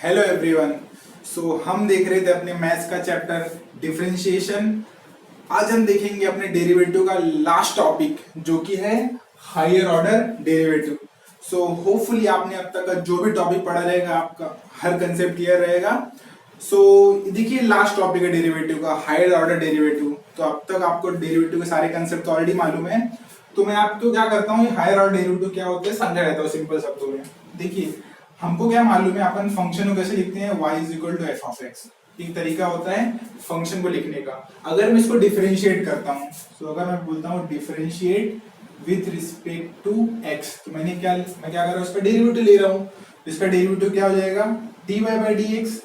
Hello everyone. सो हम देख रहे थे अपने मैथ्स का चैप्टर डिफरेंशिएशन। आज हम देखेंगे अपने डेरिवेटिव का लास्ट टॉपिक जो कि है higher order derivative. So hopefully आपने अब तक का जो भी टॉपिक पढ़ा रहेगा आपका हर कंसेप्ट क्लियर रहेगा। सो देखिए लास्ट टॉपिक है डेरिवेटिव का हायर ऑर्डर डेरिवेटिव। तो अब तक आपको डेरिवेटिव के सारे कंसेप्ट ऑलरेडी मालूम है। तो मैं आपको क्या करता हूँ हायर ऑर्डर डेरिवेटिव क्या होते हैं समझा देता हूँ सिंपल शब्दों में। देखिए हमको क्या मालूम है अपन फंक्शन को कैसे लिखते हैं y is equal to f of x. एक तरीका होता है फंक्शन को लिखने का। अगर मैं इसको डिफरेंशिएट करता हूँ तो अगर मैं बोलता हूँ differentiate with respect to x तो मैं क्या कर रहा हूँ इसका डेरिवेटिव ले रहा हूँ। इसका डेरिवेटिव क्या हो जाएगा dy बाई डी एक्स।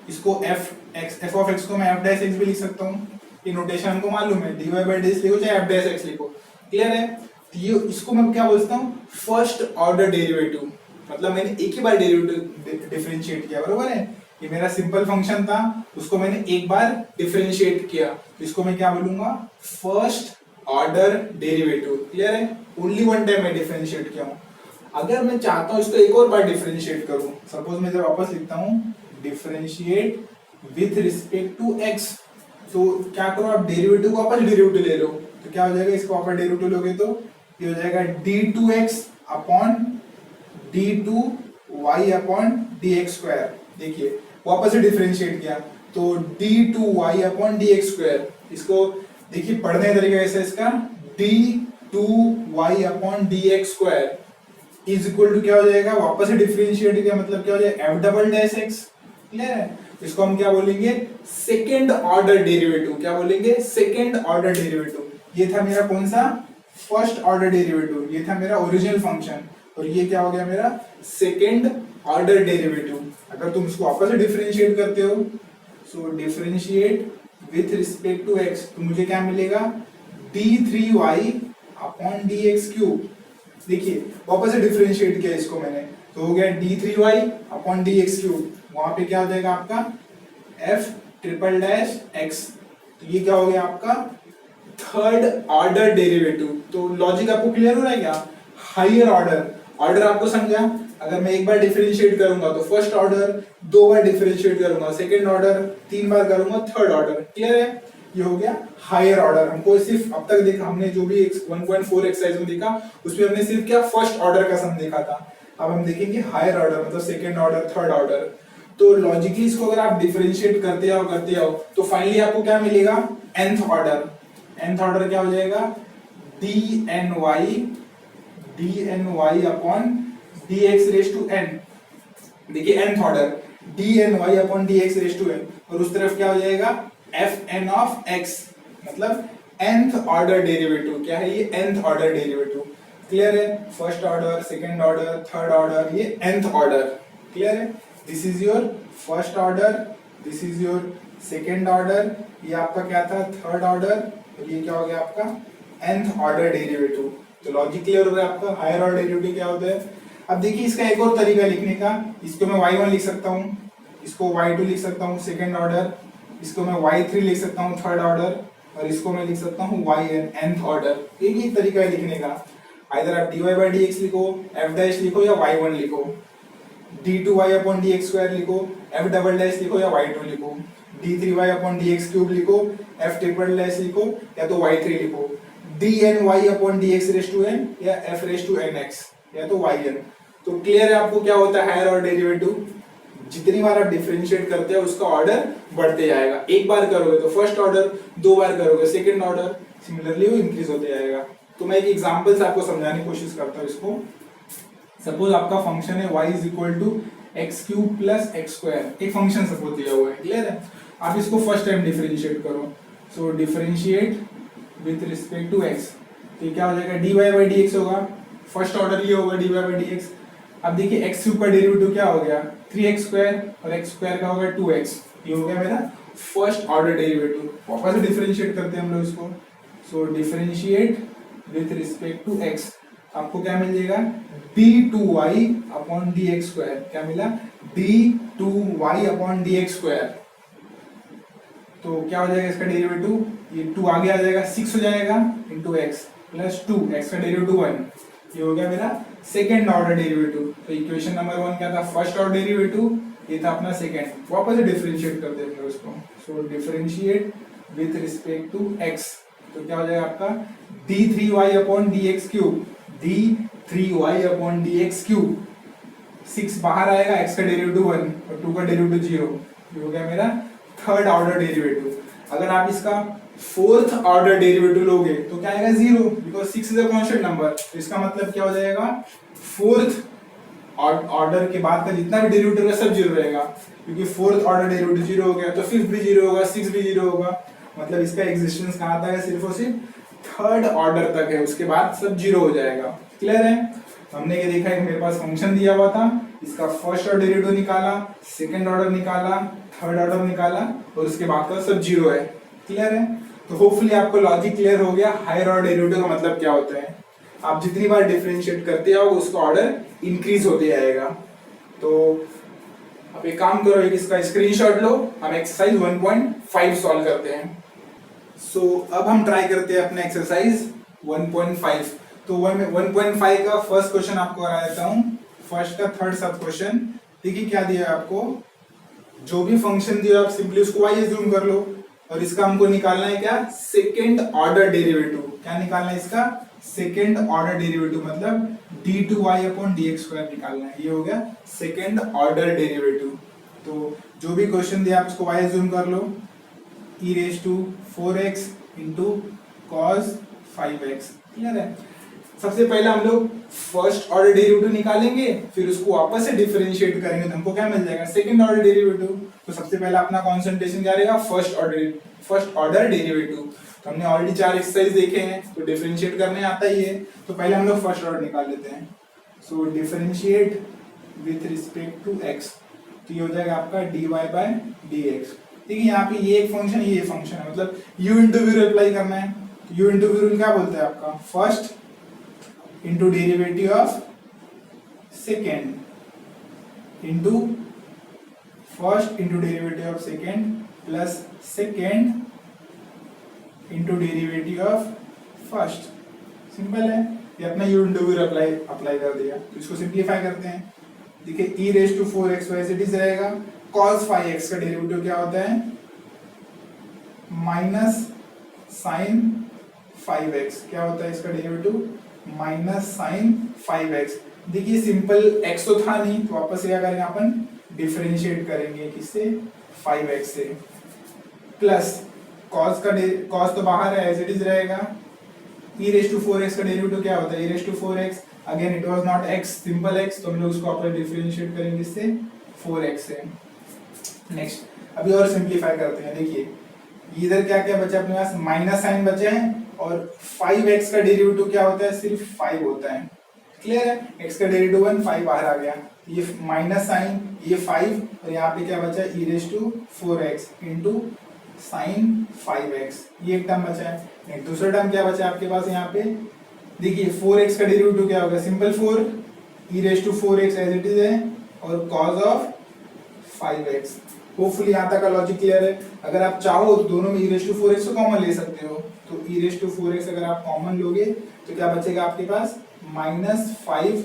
इसको एफ ऑफ एक्स को मैं एफ डैश एक्स भी लिख सकता हूँ। ये नोटेशन हमको मालूम है dy बाई डी एक्स लिखो चाहे एफ डैश एक्स लिखो। क्लियर है। तो ये इसको मैं क्या बोलता हूँ फर्स्ट ऑर्डर डेरिवेटिव। मतलब मैंने एक ही बार डेरिवेटिव डिफरेंशिएट किया बरोबर है। ये मेरा सिंपल फंक्शन था उसको मैंने एक बार डिफरेंशिएट किया तो इसको मैं क्या बोलूंगा फर्स्ट ऑर्डर डेरिवेटिव। क्लियर है। ओनली वन टाइम मैं डिफरेंशिएट किया हूँ। अगर मैं चाहता हूँ इसको एक और बार डिफरेंशिएट करूँ सपोज मैं जब वापस लिखता हूँ differentiate with respect to x तो क्या करो आप डेरिवेटिव को वापस डेरिवेटिव ले लो तो क्या हो जाएगा इसको वापस डेरिवेटिव लोगे तो ये हो जाएगा d2x upon d2y upon dx square. देखिए वापस से डिफरेंशिएट किया तो d2y अपॉन dx स्क्वायर। इसको देखिए पढ़ने का तरीका कैसे इसका d2y upon dx square is equal to क्या हो जाएगा वापस से डिफरेंशिएट किया मतलब क्या हो जाएगा f double dash x। Clear है। इसको हम क्या बोलेंगे सेकंड ऑर्डर डेरिवेटिव। क्या बोलेंगे सेकंड ऑर्डर डेरिवेटिव। ये था मेरा कौन सा फर्स्ट ऑर्डर डेरिवेटिव। ये था मेरा ओरिजिनल फंक्शन और ये क्या हो गया मेरा सेकंड ऑर्डर डेरिवेटिव। अगर तुम इसको वापस से डिफरेंशिएट करते हो so differentiate with respect to x तो मुझे क्या मिलेगा d3y अपॉन dx क्यूब। देखिए वापस से डिफरेंशिएट किया इसको मैंने तो हो गया d3y अपॉन dx क्यूब। वहां पे क्या हो जाएगा आपका f ट्रिपल डैश x। तो ये क्या हो गया आपका थर्ड ऑर्डर डेरिवेटिव। तो लॉजिक आपको क्लियर हो रहा है क्या। हायर ऑर्डर आपको समझा। अगर मैं एक बार डिफरेंशिएट करूंगा तो फर्स्ट ऑर्डर, दो बार डिफरेंशिएट करूंगा सेकंड ऑर्डर, तीन बार करूंगा थर्ड ऑर्डर। क्लियर है। ये हो गया हायर ऑर्डर। हमको सिर्फ अब तक देखा हमने जो भी 1.4 एक्सरसाइज में देखा उसमें हमने सिर्फ क्या फर्स्ट ऑर्डर का सम देखा था। अब हम देखेंगे हायर ऑर्डर मतलब सेकंड ऑर्डर थर्ड ऑर्डर। तो लॉजिकली इसको अगर आप डिफरेंशिएट करते जाओ तो फाइनली आपको क्या मिलेगा nth ऑर्डर। nth ऑर्डर क्या हो जाएगा dny upon dx raise to n। देखिए nth order dny upon dx raise to n और उस तरफ क्या हो जाएगा fn ऑफ x मतलब nth ऑर्डर डेरिवेटिव। क्या है ये nth ऑर्डर डेरिवेटिव। क्लियर है। First order second order third order ये nth ऑर्डर। क्लियर है। This is your first order, this is your second order, ये आपका क्या था थर्ड ऑर्डर और ये क्या हो गया आपका nth ऑर्डर डेरिवेटिव। तो लॉजिक क्लियर हो रहा है आपका हायर ऑर्डर डेरिवेटिव क्या होता है। अब देखिए इसका एक और तरीका लिखने का। इसको मैं y1 लिख सकता हूँ, इसको y2 लिख सकता हूँ सेकंड ऑर्डर, इसको मैं y3 लिख सकता हूँ थर्ड ऑर्डर और इसको मैं लिख सकता हूँ yn nth ऑर्डर। एक ही तरीका है लिखने का। आइदर आप dy बाई dx लिखो f डैश लिखो या y1 लिखो, d2y अपॉन dx स्क्वायर लिखो f डबल डैश लिखो या y2 लिखो, d3y अपॉन dx क्यूब लिखो f ट्रिपल डैश लिखो या तो y3 लिखो, dny upon dx raise to n या f रेज टू nx या तो yn। तो क्लियर है आपको क्या होता है हायर ऑर्डर डेरिवेटिव। जितनी बार आप डिफरेंशिएट करते हो उसका ऑर्डर बढ़ते जाएगा। एक बार करोगे तो फर्स्ट ऑर्डर, दो बार करोगे सेकंड ऑर्डर, सिमिलरली वो इंक्रीज होते जाएगा। तो मैं एक एग्जांपल से आपको समझाने की कोशिश करता हूँ इसको। सपोज आपका फंक्शन है y is equal to x cube plus x square. एक फंक्शन सपोज दिया हुआ है। क्लियर है। आप इसको फर्स्ट टाइम डिफरेंशिएट करो so differentiate with respect to x तो क्या हो जाएगा dy बाई dx होगा। फर्स्ट ऑर्डर ये होगा dy बाई dx। अब देखिए x क्यूब का डेरिवेटिव क्या हो गया 3x स्क्वायर और x स्क्वायर का होगा 2x। ये हो गया मेरा फर्स्ट ऑर्डर डेरिवेटिव। वापस से डिफरेंशिएट करते हैं हम लोग इसको so differentiate with respect to x आपको क्या मिल जाएगा d2y अपॉन dx स्क्वायर। क्या मिला d2y अपॉन dx स्क्वायर। तो क्या हो जाएगा इसका डेरिवेटिव ये 2 आगे आ जाएगा 6 हो जाएगा इंटू x प्लस 2 x का डेरिवेटिव 1। ये हो गया मेरा सेकेंड ऑर्डर डेरिवेटिव। तो इक्वेशन नंबर 1 क्या था फर्स्ट ऑर्डर डेरिवेटिव ये था अपना सेकेंड, वापस से डिफरेंशिएट कर देंगे उसको। So differentiate with respect to x, तो क्या हो जाएगा आपका d3y upon d x cube, d3y upon d x cube, 6 बाहर आएगा, x का डेरिवेटिव 1 और 2 का डेरिवेटिव 0, ये हो गया मेरा थर्ड ऑर्डर डेरिवेटिव। अगर आप इसका फोर्थ ऑर्डर डेरिवेटिव लोगे तो क्या आएगा 0, because 6 is a constant number. तो इसका मतलब क्या हो जाएगा, फोर्थ ऑर्डर के बाद का जितना भी डेरिवेटिव है सब 0 रहेगा, क्योंकि फोर्थ ऑर्डर डेरिवेटिव 0 हो गया तो फिफ्थ भी 0 होगा, 6 भी 0 होगा। मतलब इसका एग्जिस्टेंस कहाँ तक है, सिर्फ और सिर्फ थर्ड ऑर्डर तक है, उसके बाद सब 0 हो जाएगा। क्लियर है? हमने ये देखा है कि मेरे पास फंक्शन दिया हुआ था, इसका फर्स्ट ऑर्डर डेरिवेटिव निकाला, सेकंड ऑर्डर निकाला, थर्ड ऑर्डर निकाला और उसके बाद का सब 0 है। क्लियर है? तो होपफुली आपको लॉजिक क्लियर हो गया, हायर ऑर्डर डेरिवेटिव का मतलब क्या होता है। आप जितनी बार डिफरेंशिएट करते हो उसका ऑर्डर इंक्रीज होते जाएगा। तो आप एक काम करो, एक इसका स्क्रीनशॉट लो, हम एक्सरसाइज 1.5 सॉल्व करते हैं। सो अब हम ट्राई करते हैं अपना एक्सरसाइज 1.5। तो 1.5 का फर्स्ट क्वेश्चन आपको करा देता हूं, फर्स्ट का थर्ड सब क्वेश्चन। देखिए क्या दिया है आपको, जो भी फंक्शन दिया आप सिंपली उसको y अज्यूम कर लो, और इसका हमको निकालना है क्या, सेकेंड ऑर्डर डेरिवेटिव। क्या निकालना है इसका, सेकेंड ऑर्डर डेरिवेटिव, मतलब d2y अपॉन dx स्क्वायर निकालना है। ये हो गया सेकेंड ऑर्डर डेरिवेटिव। तो जो भी क्वेश्चन दिया आप उसको y अज्यूम कर लो, e raise to 4x into cos 5x। Clear है? सबसे पहले हम लोग फर्स्ट ऑर्डर डेरिवेटिव निकालेंगे, फिर उसको वापस से डिफरेंशिएट करेंगे तो हमको क्या मिल जाएगा, सेकंड ऑर्डर डेरिवेटिव। तो सबसे पहले अपना कंसंट्रेशन क्या रहेगा, फर्स्ट ऑर्डर डेरिवेटिव। तो हमने ऑलरेडी 4 एक्सरसाइज देखे हैं, तो डिफरेंशिएट करने आता ही है। तो पहले हम लोग फर्स्ट ऑर्डर निकाल लेते हैं। So differentiate with respect to x, तो ये हो जाएगा आपका dy बाय dx। ठीक है, यहाँ पे ये एक फंक्शन ये फंक्शन है, मतलब u into v rule apply करना है। u इंटू वी रूल क्या बोलते हैं आपका, first into derivative of second into first into derivative of second plus second into derivative of first. Simple है, ये अपना u इंटू वी अप्लाई कर दिया। तो इसको सिंप्लीफाई करते हैं। देखिए e रेज टू 4x वैसे इट रहेगा, cos 5x का डेरिवेटिव क्या होता है, माइनस साइन 5x। क्या होता है इसका डेरिवेटिव, माइनस साइन 5x। देखिए सिंपल x तो था नहीं, तो वापस से क्या करेंगे अपन, डिफरेंशिएट करेंगे किससे, 5x से, प्लस cos तो बाहर है एज इट इज रहेगा, e रेज टू 4x का डेरिवेटिव क्या होता है, e raise to 4x, again it was not x, simple x, तो हम लोग उसको अपन डिफरेंशिएट करेंगे इससे 4x से। नेक्स्ट अभी और सिंप्लीफाई करते हैं। देखिए इधर क्या क्या बचा अपने पास, माइनस साइन बचे हैं, और 5x का डेरिवेटिव क्या होता है, सिर्फ 5 होता है। क्लियर है? x का डेरिवेटिव 1, 5 बाहर आ गया, ये माइनस साइन, ये 5, और यहाँ पे क्या बचा, e raise to 4x into sine 5x, ये एक टर्म बचा है। एक दूसरा टर्म क्या बचा आपके पास यहाँ पे, देखिए 4x का डेरिवेटिव क्या होगा, simple 4, e raise to 4x as it is है, और cos ऑफ 5x। होपफुली यहाँ तक का लॉजिक क्लियर है। अगर आप चाहो तो दोनों में e रेज टू 4x को कॉमन ले सकते हो, तो e रेज टू 4x अगर आप कॉमन लोगे तो क्या बचेगा आपके पास, minus 5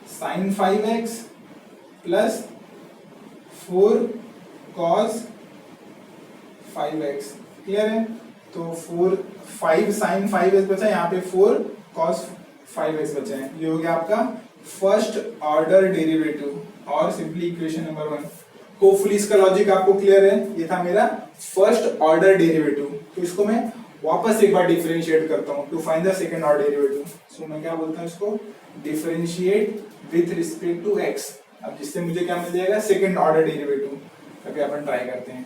sine 5x plus 4 cos 5x। Clear है? तो 5 साइन 5x बचा, यहाँ पे 4 cos 5x बचा है। ये हो गया आपका फर्स्ट ऑर्डर डेरिवेटिव, और सिंपली इक्वेशन नंबर 1। होपफुली इसका लॉजिक आपको क्लियर है। ये था मेरा फर्स्ट ऑर्डर डेरिवेटिव। तो इसको मैं वापस एक बार डिफरेंशिएट करता हूं to find the second order derivative. So मैं क्या बोलता हूं इसको, differentiate with respect to x। अब जिससे मुझे क्या मिल जाएगा, सेकंड ऑर्डर डेरिवेटिव। अभी अपन ट्राई करते हैं।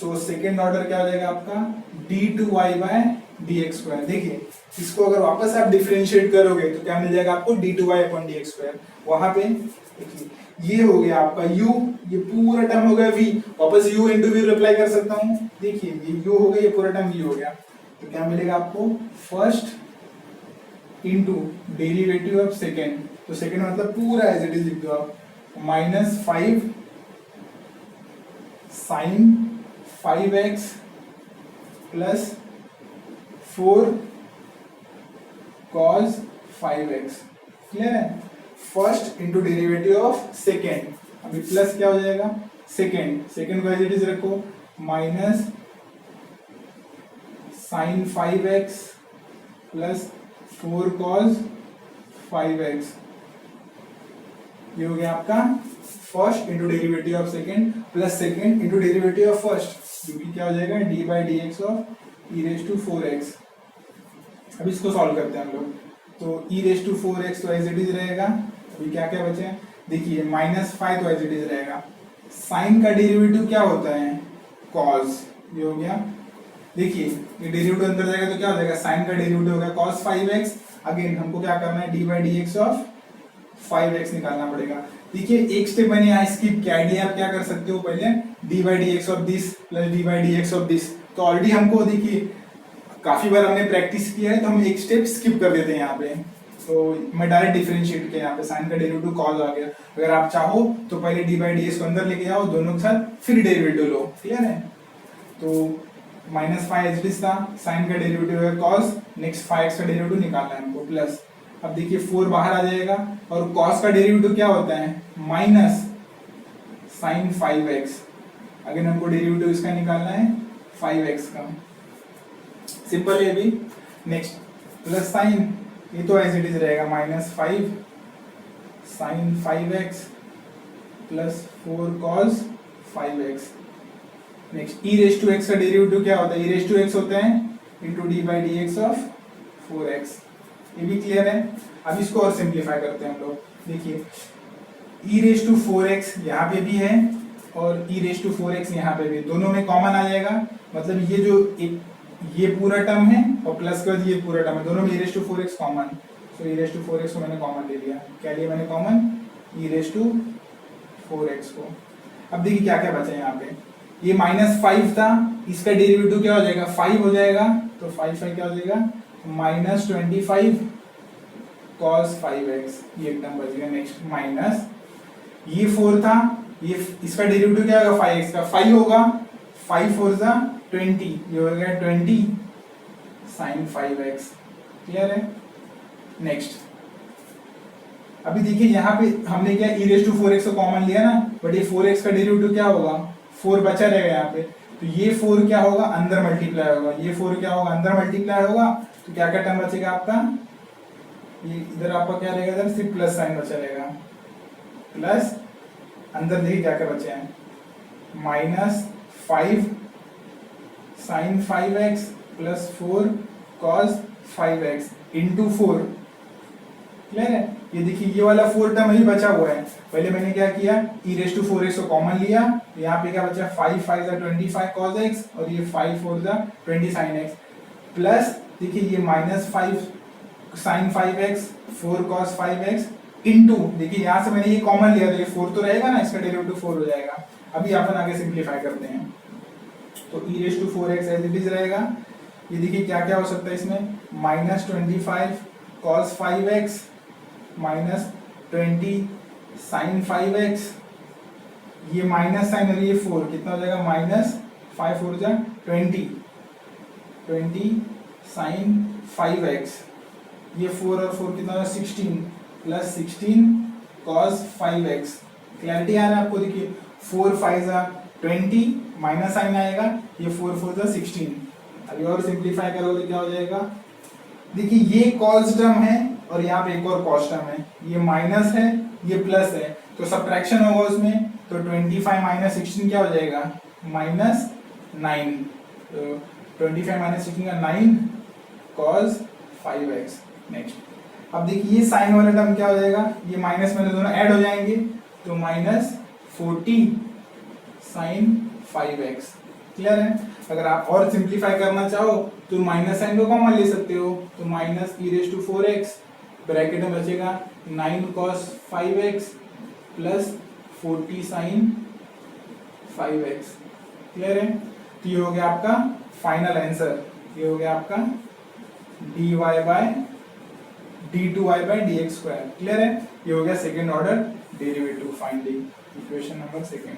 सो सेकंड ऑर्डर क्या हो जाएगा आपका, d2y बाय dx स्क्वायर। देखिए इसको अगर वापस आप डिफरेंशिएट करोगे तो क्या मिल जाएगा आपको, d2y अपॉन dx स्क्वायर। वहां पे देखिए ये हो गया आपका u, ये पूरा टर्म हो गया v, वापस u इंटू v अप्लाई कर सकता हूं। देखिए ये u हो गया, ये पूरा टर्म v हो गया। तो क्या मिलेगा आपको, first into derivative of second. तो सेकेंड मतलब पूरा एज इट इज लिख दो आप, minus 5 sine 5x plus 4 cos 5x। Clear है? First into derivative of second, अभी प्लस क्या हो जाएगा, सेकेंड को एज इट इज रखो, minus sine 5x plus 4 cos 5x, ये हो गया आपका first into derivative of second plus second into derivative of first, जो कि क्या हो जाएगा d by d x of e raise to 4x। अब इसको सॉल्व करते हैं हम लोग, तो ई रेज टू 4x तो एज इट इज रहेगा। अभी क्या क्या बचे हैं, देखिए -5 तो एज इट इज रहेगा, साइन का डेरिवेटिव क्या होता है कॉस, ये हो गया। देखिए ये डेरिवेटिव अंदर जाएगा तो क्या हो जाएगा, साइन का डेरिवेटिव होगा cos 5x, अगेन हमको क्या करना है D by d x of 5x निकालना पड़ेगा। देखिए एक स्टेप मैंने यहाँ स्किप किया, आइडिया आप क्या कर सकते हो, पहले D by d x of this plus D by d x of this, तो ऑलरेडी हमको देखिए काफी बार हमने प्रैक्टिस किया है, तो हम एक स्टेप स्किप कर देते हैं यहाँ पे। तो मैं डायरेक्ट डिफरेंशिएट किया, यहाँ पे साइन का डेरिवेटिव कॉस आ गया। अगर आप चाहो तो पहले डी बाई डी एक्स को अंदर लेके जाओ, दोनों के साथ फिर डेरिवेटिव लो, क्लियर है। तो -5 एज इट इज था, साइन का डेरिवेटिव है cos, नेक्स्ट 5x का डेरिवेटिव निकालना है हमको, प्लस अब देखिए 4 बाहर आ जाएगा, और cos का डेरिवेटिव क्या होता है माइनस साइन 5x, अगेन हमको डेरिवेटिव इसका निकालना है 5x का, सिंपल है अभी। नेक्स्ट प्लस साइन, ये तो एज इट इज रहेगा -5 sine 5x plus 4 cos 5x। Next e raise to x का डेरिवेटिव क्या होता है, ई रेज टू एक्स होता है into d by d x of 4x, ये भी क्लियर है। अब इसको और सिंप्लीफाई करते हैं हम लोग, देखिए ई रेज टू 4x यहाँ पे भी है और ई रेज टू 4x यहाँ पे भी, दोनों में कॉमन आ जाएगा, मतलब ये जो एक ये पूरा टर्म है और प्लस के बाद ये पूरा टर्म है, दोनों में ई रेज टू 4x कॉमन, तो ई रेज टू 4x को मैंने कॉमन ले लिया, क्या लिया मैंने common, E raise to 4x को। अब देखिए क्या क्या बचा है यहाँ पे, ये -5 था, इसका डेरिवेटिव क्या हो जाएगा 5 हो जाएगा, तो 5 क्या हो जाएगा -25 cos 5x, ये एकदम बच गया। नेक्स्ट माइनस ये 4 था, ये इसका डेरिवेटिव क्या होगा 5x का, 5 होगा, 5 4 जा 20, ये हो गया 20 sin 5x, क्लियर है। नेक्स्ट अभी देखिए यहाँ पे हमने क्या e रेज टू 4x को कॉमन लिया ना, बट ये 4x का डेरिवेटिव क्या होगा 4 बचा रहेगा यहाँ पे, तो ये 4 क्या होगा अंदर मल्टीप्लाई होगा, ये 4 क्या होगा अंदर मल्टीप्लाई होगा, तो क्या क्या टर्म बचेगा आपका, ये इधर आपका क्या रहेगा, इधर सिर्फ प्लस साइन बचा रहेगा, प्लस अंदर देखिए क्या क्या बचे हैं -5 sin 5x plus 4 cos 5x into 4, clear है। ये देखिए ये वाला 4 टर्म ही बचा हुआ है, पहले मैंने क्या किया e रेज टू 4x को कॉमन लिया, तो यहाँ पे क्या बचा 5 5 25 cos x और ये 5 4 20 sin x, प्लस देखिए ये -5 sin 5x 4 cos 5x into, देखिए यहाँ से मैंने ये कॉमन लिया तो ये 4 तो रहेगा ना, इसका डेरिवेटिव 4 हो जाएगा। अभी अपन आगे सिंप्लीफाई करते हैं, तो e raise to 4x as it is रहेगा, ये देखिए क्या क्या हो सकता है इसमें -25 cos 5x -20 sin 5x, ये माइनस साइन और ये 4 कितना हो जाएगा -5 4 जा 20 sin 5x, ये 4 और 4 कितना होगा 16 प्लस 16 cos 5x, क्लैरिटी आ रहा है आपको। देखिए 4 5 जा 20 माइनस साइन आएगा, ये 4 4 जा 16, अभी और सिंप्लीफाई करोगे तो क्या हो जाएगा, देखिए ये cos टर्म है और यहाँ पे एक और cos टर्म है, ये माइनस है ये प्लस है, तो सब्ट्रैक्शन होगा उसमें, तो 25 माइनस 16 क्या हो जाएगा -9, तो 25 माइनस 16 का 9 cos 5x। नेक्स्ट अब देखिए ये साइन वाला टर्म क्या हो जाएगा, ये माइनस में दोनों ऐड हो जाएंगे, तो -40 sin 5x, क्लियर है। अगर आप और सिंप्लीफाई करना चाहो तो माइनस साइन को कॉमन ले सकते हो, तो -e raise to 4x bracket में बचेगा 9 cos 5x plus 40 sin 5x, clear है। तो ये हो गया आपका फाइनल आंसर, ये हो गया आपका dy by d2y by dx square, clear है। ये हो गया second order derivative finding, equation number second.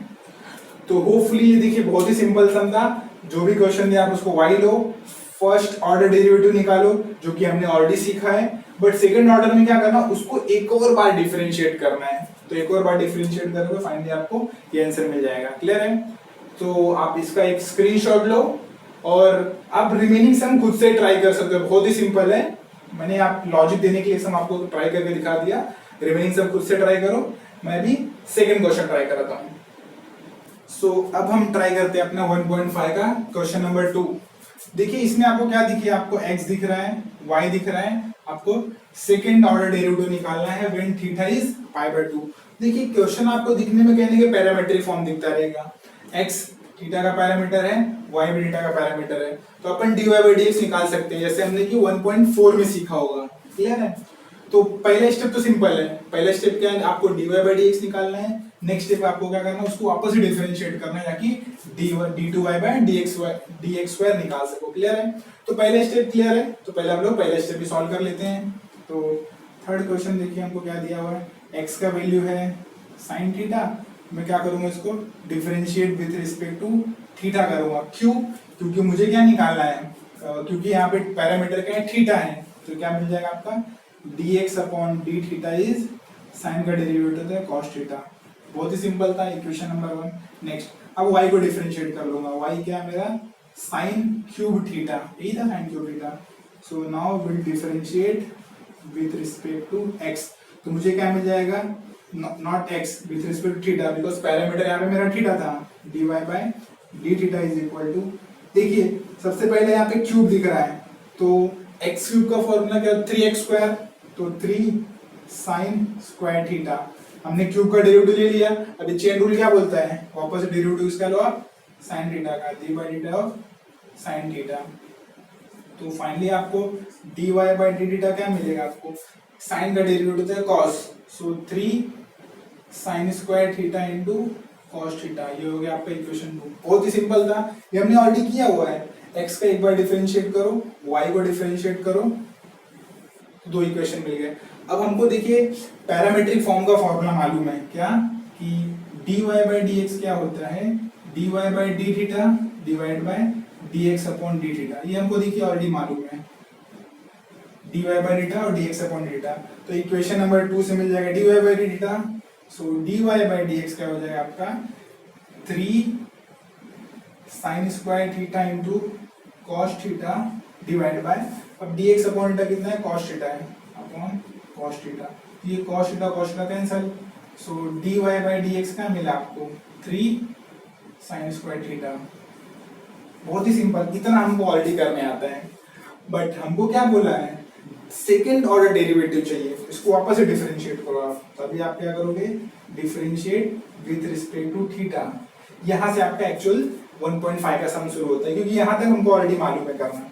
तो होपफुली ये देखिए बहुत ही सिंपल सम था, जो भी क्वेश्चन दिया आप उसको y लो, फर्स्ट ऑर्डर डेरिवेटिव निकालो जो कि हमने ऑलरेडी सीखा है, बट सेकंड ऑर्डर में क्या करना उसको एक और बार डिफरेंशिएट करना है। तो एक और बार डिफरेंशिएट करोगे फाइनली आपको ये आंसर मिल जाएगा। क्लियर है? तो आप इसका एक स्क्रीनशॉट लो और आप रिमेनिंग सम खुद से ट्राई कर सकते हो, बहुत ही सिंपल है। मैंने आप लॉजिक देने के लिए सम आपको ट्राई करके दिखा दिया, रिमेनिंग सम खुद से ट्राई करो। मैं भी सेकंड क्वेश्चन ट्राई कराता हूँ। सो अब हम ट्राई करते हैं अपना 1.5 का क्वेश्चन नंबर 2। देखिए इसमें आपको क्या दिखे, आपको x दिख रहा है, y दिख रहा है, आपको सेकंड ऑर्डर डेरिवेटिव निकालना है व्हेन थीटा इज π/2। देखिए क्वेश्चन आपको दिखने में कहने के पैरामीट्रिक फॉर्म दिखता रहेगा, x थीटा का पैरामीटर है, y भी थीटा का पैरामीटर है, तो अपन dy/dx निकाल सकते हैं जैसे हमने कि 1.4 में सीखा होगा। क्लियर है? तो पहला स्टेप तो सिंपल है, पहला स्टेप क्या है, आपको dy/dx निकालना है। नेक्स्ट स्टेप आपको क्या करना है, उसको वापस ही डिफरेंशिएट करना है ताकि d2y/dx2 निकाल सको। क्लियर है? तो पहला स्टेप क्लियर है, तो पहले हम लोग पहला स्टेप भी सॉल्व कर लेते हैं। तो थर्ड क्वेश्चन देखिए हमको क्या दिया हुआ है, x का वैल्यू है sin थीटा, मैं क्या करूंगा इसको differentiate with respect to theta करूंगा। क्यों? क्योंकि मुझे क्या निकालना है, क्योंकि यहाँ पे पैरामीटर क्या है, थीटा है, तो क्या मिल जाएगा आपका dx/d थीटा इज साइन का डेरिवेटिव है cos थीटा। बहुत ही सिंपल था, इक्वेशन नंबर 1। नेक्स्ट अब y को डिफरेंशिएट कर लूंगा, y क्या मेरा sin क्यूब थीटा, यही था sin cube theta. So now will differentiate with respect to x, तो मुझे क्या मिल जाएगा, not x with respect to theta, because parameter यहाँ पे मेरा थीटा था, dy/d theta is equal to, देखिए सबसे पहले यहाँ पे क्यूब दिख रहा है, तो x क्यूब का फॉर्मूला क्या, 3x², तो 3 sin स्क्वायर थीटा, हमने क्यूब का डेरिवेटिव ले लिया। अभी चेन रूल क्या बोलता है, वापस डेरिवेटिव इसका लो आप sin थीटा का, d/d ऑफ sin थीटा। तो फाइनली आपको dy/d थीटा क्या मिलेगा, आपको sin का डेरिवेटिव है cos, सो 3 sin square theta into cos theta, ये हो गया आपका इक्वेशन 2। बहुत ही सिंपल था, ये हमने ऑलरेडी किया हुआ है। x का एक बार डिफरेंशिएट करो, y को डिफरेंशिएट करो, दो इक्वेशन मिल गए। अब हमको देखिए पैरामीट्रिक फॉर्म का फॉर्मूला मालूम है क्या, कि dy/dx क्या होता है, dy/d theta divide by dx/d theta, ये हमको देखिए ऑलरेडी मालूम है, dy/d थीटा और dx/d थीटा। तो इक्वेशन नंबर 2 से मिल जाएगा dy/d थीटा, सो dy/dx क्या हो जाएगा आपका 3 sin square theta into cos theta divide by, अब dx/थीटा कितना है, cos थीटा है, अपॉन cos थीटा, ये cos थीटा कैंसिल, सो dy/dx का मिला आपको 3 sin स्क्वायर थीटा। बहुत ही सिंपल, इतना हमको ऑलरेडी करने आता है, बट हमको क्या बोला है, सेकंड ऑर्डर डेरिवेटिव चाहिए, इसको वापस से डिफरेंशिएट करो आप, तभी आप क्या करोगे, differentiate with respect to theta. यहाँ से आपका एक्चुअल 1.5 का सम शुरू होता है, क्योंकि यहाँ तक हमको ऑलरेडी मालूम है करना,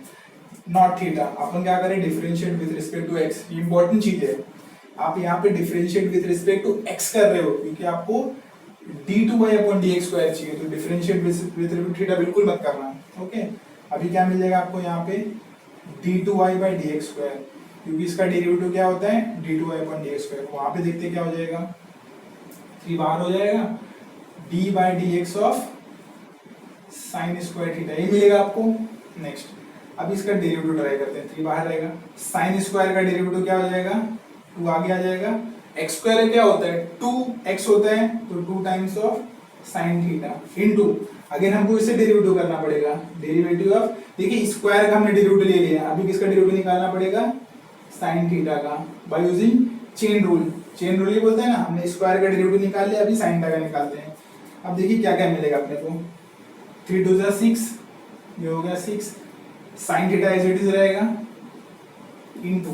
नॉट थीटा। अपन क्या करें, differentiate with respect to x, ये इंपॉर्टेंट चीज है। आप यहाँ पे differentiate with respect to x कर रहे हो, क्योंकि आपको d2y/dx² चाहिए, तो differentiate with respect to theta बिल्कुल मत करना। ओके, अभी क्या मिल जाएगा आपको यहाँ पे d2y/dx², क्योंकि इसका डेरिवेटिव क्या होता है, d2y/dx²। वहां पे देखते क्या हो जाएगा, 3 बाहर हो जाएगा, d/dx of sine square theta, ये मिलेगा आपको। नेक्स्ट अब इसका डेरिवेटिव ट्राई करते हैं, 3 बाहर रहेगा, साइन स्क्वायर का डेरिवेटिव क्या हो जाएगा, 2 आगे आ जाएगा, x स्क्वायर क्या होता है, 2x होता है, तो 2 times of sine theta into, again हमको इससे डेरिवेटिव करना पड़ेगा, डेरिवेटिव ऑफ, देखिए स्क्वायर का हमने डेरिवेटिव ले लिया, अभी किसका डेरिवेटिव निकालना पड़ेगा, साइन थीटा का, by using chain rule. Chain rule ये बोलते हैं ना, हमने स्क्वायर का डेरिवेटिव निकाल लिया, अभी साइन थीटा का निकालते हैं। अब देखिए क्या क्या मिलेगा अपने को, 3 2 जा 6, ये हो गया 6, sine theta as it is रहेगा इनटू,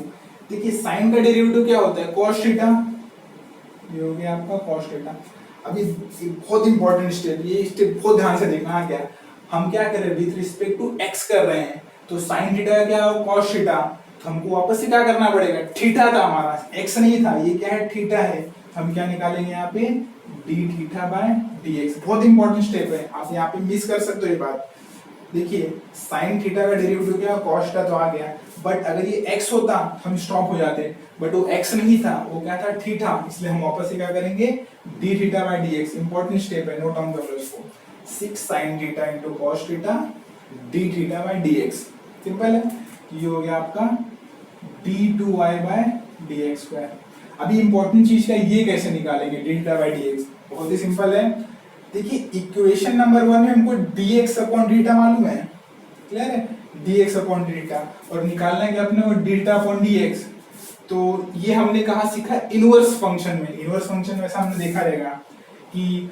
देखिए साइन का डेरिवेटिव क्या होता है, cos थीटा, ये हो गया आपका cos थीटा। अभी बहुत इंपॉर्टेंट स्टेप, ये स्टेप बहुत ध्यान से देखना, क्या हम क्या कर रहे हैं, विद रिस्पेक्ट टू x कर रहे हैं, तो साइन थीटा का क्या हो, cos थीटा, तो हमको वापस से क्या करना पड़ेगा, थीटा था हमारा, x नहीं था, ये क्या है, थीटा है, हम क्या निकालेंगे यहाँ पे d थीटा/dx। बहुत इंपॉर्टेंट स्टेप है, आप यहाँ पे मिस कर सकते हो ये बात। देखिए साइन थीटा का डेरिवेटिव क्या, cos थीटा तो आ गया, बट अगर ये x होता हम स्टॉप हो जाते, बट वो x नहीं था, वो क्या था, थीटा, इसलिए हम वापस से क्या करेंगे, d थीटा/dx। इंपॉर्टेंट स्टेप है, नोट डाउन कर लो इसको, 6 sin theta into cos theta d theta. Simple है, ये हो गया आपका d2y/dx²। अभी इंपॉर्टेंट चीज का ये कैसे निकालेंगे डेल्टा बाई डी एक्स, बहुत ही सिंपल है। देखिए इक्वेशन नंबर 1 में हमको dx अपॉन डेल्टा मालूम है, क्लियर है, dx अपॉन डेल्टा, और निकालना है कि अपने को डेल्टा अपॉन dx। तो ये हमने कहा सीखा इनवर्स फंक्शन में। इनवर्स फंक्शन में ऐसा हमने देखा रहेगा कि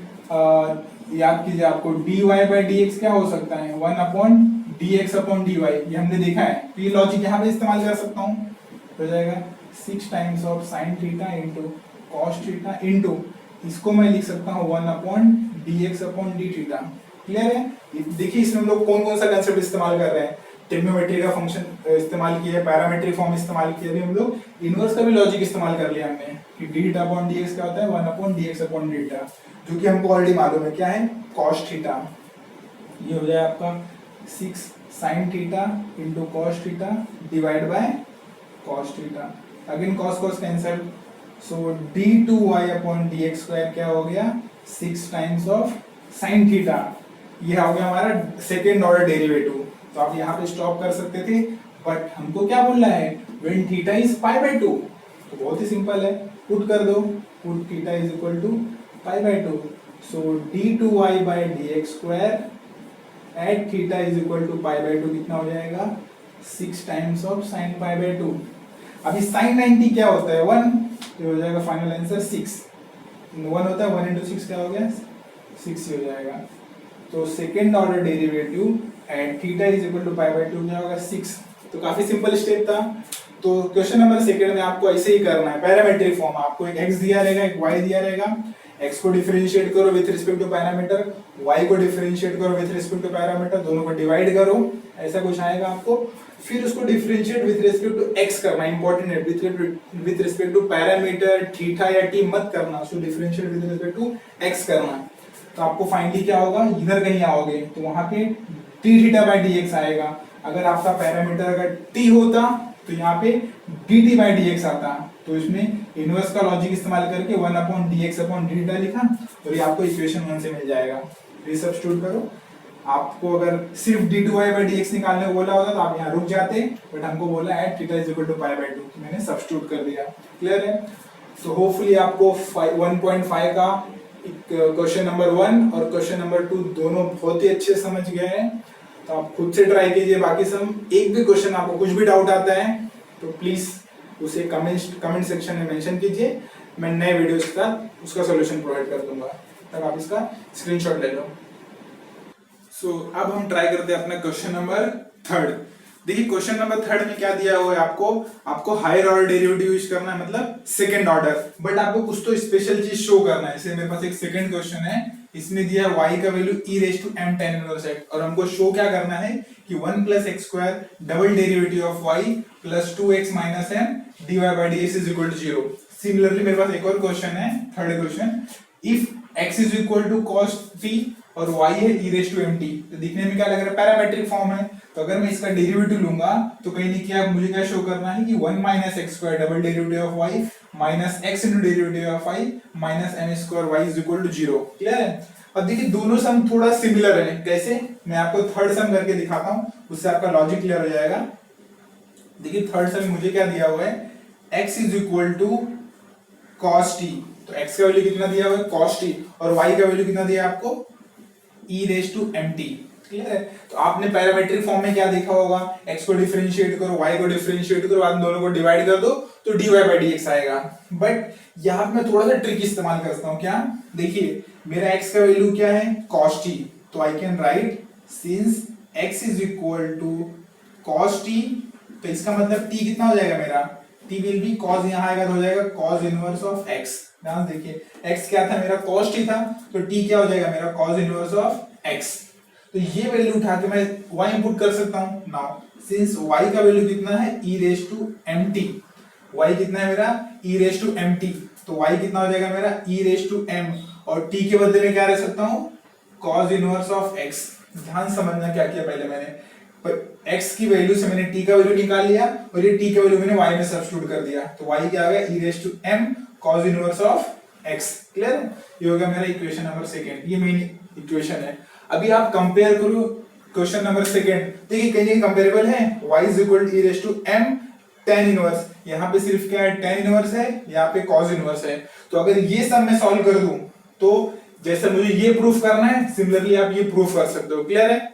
याद कीजिए आपको dy बाई dx क्या हो सकता है, 1 अपॉन dx अपॉन dy, ये हमने देखा है। तो ये लॉजिक यहाँ पे इस्तेमाल कर सकता हूँ, हो जाएगा 6 times of sine theta into cos theta into, इसको मैं लिख सकता हूँ 1 upon dx upon d theta. Clear है। देखिए इसमें हम लोग कौन कौन सा कंसेप्ट इस्तेमाल कर रहे हैं, ट्रिग्नोमेट्री का फंक्शन इस्तेमाल किया है, पैरामेट्रिक फॉर्म इस्तेमाल किया, अभी हम लोग इनवर्स का भी लॉजिक इस्तेमाल कर लिया हमने कि डेल्टा अपॉन dx क्या होता है, 1 अपॉन dx अपॉन डेल्टा, जो कि हमको ऑलरेडी मालूम है क्या है, cos थीटा। ये हो जाए आपका 6 sin theta into cos theta divide by cos theta, again cos cos cancel, so d2y upon dx square क्या हो गया, 6 टाइम्स ऑफ sin थीटा। ये हो गया हमारा सेकेंड ऑर्डर डेरिवेटिव। तो आप यहाँ पे स्टॉप कर सकते थे, बट हमको क्या बोलना है, when theta is pi by 2, तो बहुत ही सिंपल है, पुट कर दो, put theta is equal to pi by 2, so d2y by dx square at theta is equal to pi by 2 कितना हो जाएगा, 6 times of sin pi by 2। अभी sin 90 क्या होता है, 1, तो हो जाएगा फाइनल आंसर 6, 1 होता है, 1 इंटू 6 क्या हो गया, 6 ही हो जाएगा। तो second order derivative at theta is equal to pi by 2 क्या होगा, 6। तो काफी सिंपल स्टेप था। तो क्वेश्चन नंबर सेकंड में आपको ऐसे ही करना है, पैरामीट्रिक फॉर्म, आपको एक x दिया रहेगा, एक y दिया रहेगा, x को डिफरेंशिएट करो with respect to parameter, y को डिफरेंशिएट करो विद रिस्पेक्ट टू पैरामीटर, दोनों को डिवाइड करो, ऐसा कुछ आएगा आपको, फिर उसको differentiate with respect to x करना, इंपॉर्टेंट है, with respect to parameter theta या t मत करना, उसको differentiate with respect to x करना। तो आपको फाइनली क्या होगा, इधर कहीं आओगे तो वहां पे d थीटा बाई dx आएगा। अगर आपका पैरामीटर अगर t होता तो यहाँ पे dt बाई dx आता, तो इसमें इनवर्स का लॉजिक इस्तेमाल करके 1 upon dx upon d theta लिखा, और ये आपको इक्वेशन 1 से मिल जाएगा। ये सब्स्टिट्यूट करो, आपको अगर सिर्फ d2y बाई dx निकालने को बोला होता तो आप यहाँ रुक जाते, बट हमको बोला at theta is equal to pi by 2, तो मैंने सब्स्टिट्यूट कर दिया। क्लियर है। तो होपफुली आपको 1.5 का क्वेश्चन नंबर 1 और क्वेश्चन नंबर 2 दोनों बहुत ही अच्छे समझ गए हैं। तो आप खुद से ट्राई कीजिए, बाकी सब एक भी क्वेश्चन आपको कुछ भी डाउट आता है तो प्लीज उसे कमेंट सेक्शन में मेंशन कीजिए, मैं नए वीडियोस के साथ उसका सॉल्यूशन प्रोवाइड कर दूंगा, तब आप इसका स्क्रीनशॉट ले लो। सो अब हम ट्राई करते हैं अपना क्वेश्चन नंबर 3। देखिए क्वेश्चन नंबर 3 में क्या दिया हुआ है, आपको हायर ऑर्डर डेरिवेटिव यूज करना है, मतलब सेकंड ऑर्डर, बट आपको कुछ तो स्पेशल चीज शो करना है। जैसे मेरे पास एक सेकंड क्वेश्चन है, इसमें दिया है y का value e raise to m tan inverse x, और हमको शो क्या करना है कि 1 plus x square double derivative of y plus 2x minus m dy by dx is equal to 0। Similarly मेरे पास एक और क्वेश्चन है, third question, if x is equal to cos t और y है e रेज टू mt, तो दिखने में क्या लग रहा है, पैरामेट्रिक फॉर्म है। तो अगर मैं इसका डेरिवेटिव लूंगा तो कहीं नहीं किया, मुझे क्या शो करना है कि 1 minus x square double derivative of y minus x into derivative of y minus m square y is equal to 0। Clear है। अब देखिए दोनों सम थोड़ा सिमिलर है, कैसे, मैं आपको थर्ड सम करके दिखाता हूं, उससे आपका लॉजिक क्लियर हो जाएगा। देखिए थर्ड सम मुझे क्या दिया हुआ है, x is equal to cos t, तो x का वैल्यू कितना दिया हुआ है cos t, और y का वैल्यू कितना दिया है आपको e raise to mt। Clear है। तो आपने पैरामेट्रिक फॉर्म में क्या देखा होगा, x को डिफरेंशिएट करो, y को डिफरेंशिएट करो, बाद में दोनों को डिवाइड कर दो तो dy बाई dx आएगा। बट यहाँ पे मैं थोड़ा सा ट्रिक इस्तेमाल करता हूँ, क्या, देखिए मेरा x का वैल्यू क्या है cos t, तो I can write since x is equal to cos t, तो इसका मतलब t कितना हो जाएगा मेरा, t विल बी cos, यहाँ आएगा तो हो जाएगा cos इनवर्स ऑफ x। ध्यान देखिए x क्या था मेरा cos t था, तो t क्या हो जाएगा मेरा cos इनवर्स ऑफ x। तो ये वैल्यू उठा के मैं y इंपुट कर सकता हूं। नाउ सिंस y का वैल्यू कितना है e raise to mt, y कितना है मेरा e रेज टू mt, तो y कितना हो जाएगा मेरा e रेज टू m, और t के बदले में क्या रख सकता हूं cos इनवर्स ऑफ x। ध्यान समझना क्या किया पहले मैंने, पर x की वैल्यू से मैंने t का वैल्यू निकाल लिया और ये t का वैल्यू मैंने y में सब्स्टिट्यूट कर दिया, तो y क्या आ गया e raise to m cos inverse of x। Clear है। ये हो गया मेरा इक्वेशन नंबर सेकंड, ये मेन इक्वेशन है। अभी आप कंपेयर करो क्वेश्चन नंबर सेकंड, देखिए कहीं कंपेरेबल है, y is equal to e raise to m tan inverse, यहाँ पे सिर्फ क्या है tan इनवर्स है, यहाँ पे cos इनवर्स है। तो अगर ये सब मैं सॉल्व कर दूं तो जैसे मुझे ये प्रूफ करना है सिमिलरली आप ये प्रूफ कर सकते हो। क्लियर है?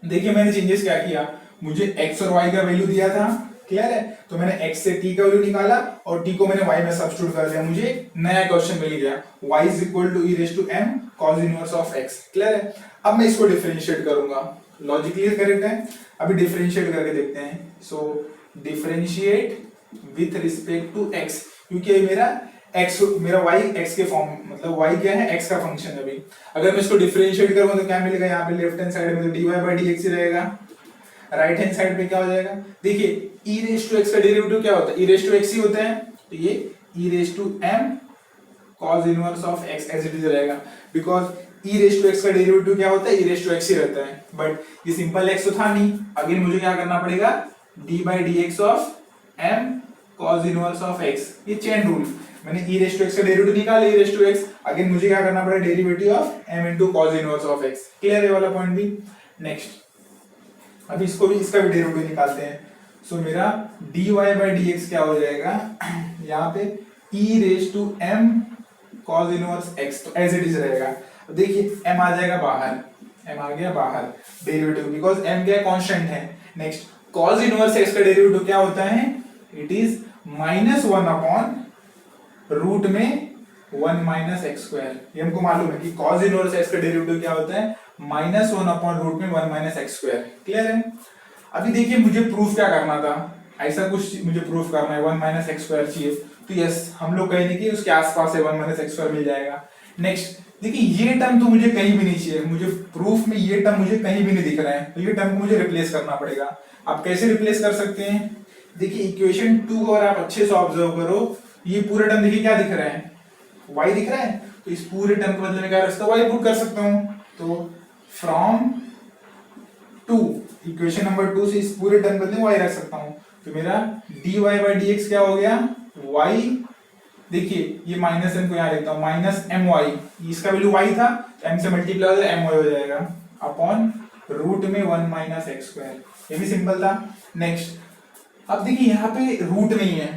देखिए मैंने चेंजेस क्या किया, मुझे x और y का वैल्यू दिया था, क्लियर है, तो मैंने x से t का वैल्यू निकाला और t को मैंने y में सब्स्टिट्यूट कर दिया, मुझे नया क्वेश्चन मिल गया y is equal to e raise to m cos inverse of x। Clear है? अब मैं इसको डिफरेंशिएट करूंगा, लॉजिकली करेक्ट है। अभी डिफरेंशिएट करके देखते हैं। So differentiate with respect to x, क्योंकि मेरा y x के फॉर्म, मतलब y क्या है x का फंक्शन है। अभी अगर मैं इसको डिफरेंशिएट करूंगा तो क्या मिलेगा, यहाँ पे लेफ्ट हैंड साइड में तो dy बाय dx ही रहेगा, राइट हैंड साइड पे क्या हो जाएगा, देखिए e रेज टू x का डेरिवेटिव क्या होता है, e रेज टू x ही होता है, तो ये e raise to m cos inverse of x as it is रहेगा, because e raise to x का डेरिवेटिव क्या होता है, e रेज टू x ही रहता है। बट ये सिंपल x तो था नहीं, अगेन मुझे क्या करना पड़ेगा, d by dx of m cos inverse of x, ये चेन रूल, मैंने e रेज टू x का डेरिवेटिव निकाला, e raise to x, again मुझे क्या करना पड़ेगा, derivative of m into cos inverse of x। Clear है वाला पॉइंट भी? नेक्स्ट अभी इसको भी, इसका भी डेरिवेटिव निकालते हैं। सो मेरा dy बाय dx क्या हो जाएगा, यहाँ पे e raise to m cos inverse x, तो एज इट इज रहेगा। देखिए m आ जाएगा बाहर, m आ गया बाहर डेरिवेटिव, बिकॉज m क्या कांस्टेंट है। नेक्स्ट cos इनवर्स x का डेरिवेटिव क्या होता है, इट इज -1 अपॉन रूट में 1 माइनस एक्स स्क्वायर। ये हमको मालूम है कि cos इनवर्स x का डेरिवेटिव क्या होता है, -1 अपॉन रूट में 1 माइनस एक्स स्क्वायर। क्लियर है? अभी देखिए मुझे प्रूफ क्या करना था, ऐसा कुछ मुझे प्रूफ करना है, 1 माइनस एक्स स्क्वायर चाहिए, तो यस हम लोग कहेंगे कि उसके आसपास है 1 माइनस एक्स स्क्वायर मिल जाएगा। नेक्स्ट देखिए ये टर्म तो मुझे कहीं भी नहीं चाहिए, मुझे प्रूफ में ये टर्म मुझे कहीं भी नहीं दिख रहा है, तो ये टर्म को मुझे रिप्लेस करना पड़ेगा। आप कैसे रिप्लेस कर सकते हैं, देखिए इक्वेशन 2 को अगर आप अच्छे से ऑब्जर्व करो, ये पूरा टर्म देखिए क्या दिख रहा है, y दिख रहा है, तो इस पूरे टर्म के बदले में क्या रास्ता y पुट कर सकता हूं, तो फ्रॉम 2 इक्वेशन नंबर 2 से इस पूरे टर्म के बदले y रख सकता हूं, तो मेरा dy बाय dx क्या हो गया, y, देखिए ये माइनस m को यहां लिखता हूं, माइनस my, इसका वैल्यू y था, m से मल्टीप्लाई हो जाएगा my हो जाएगा, अपॉन रूट में 1 माइनस एक्स स्क्वायर। ये भी सिंपल था। नेक्स्ट अब देखिए यहाँ पे रूट नहीं है,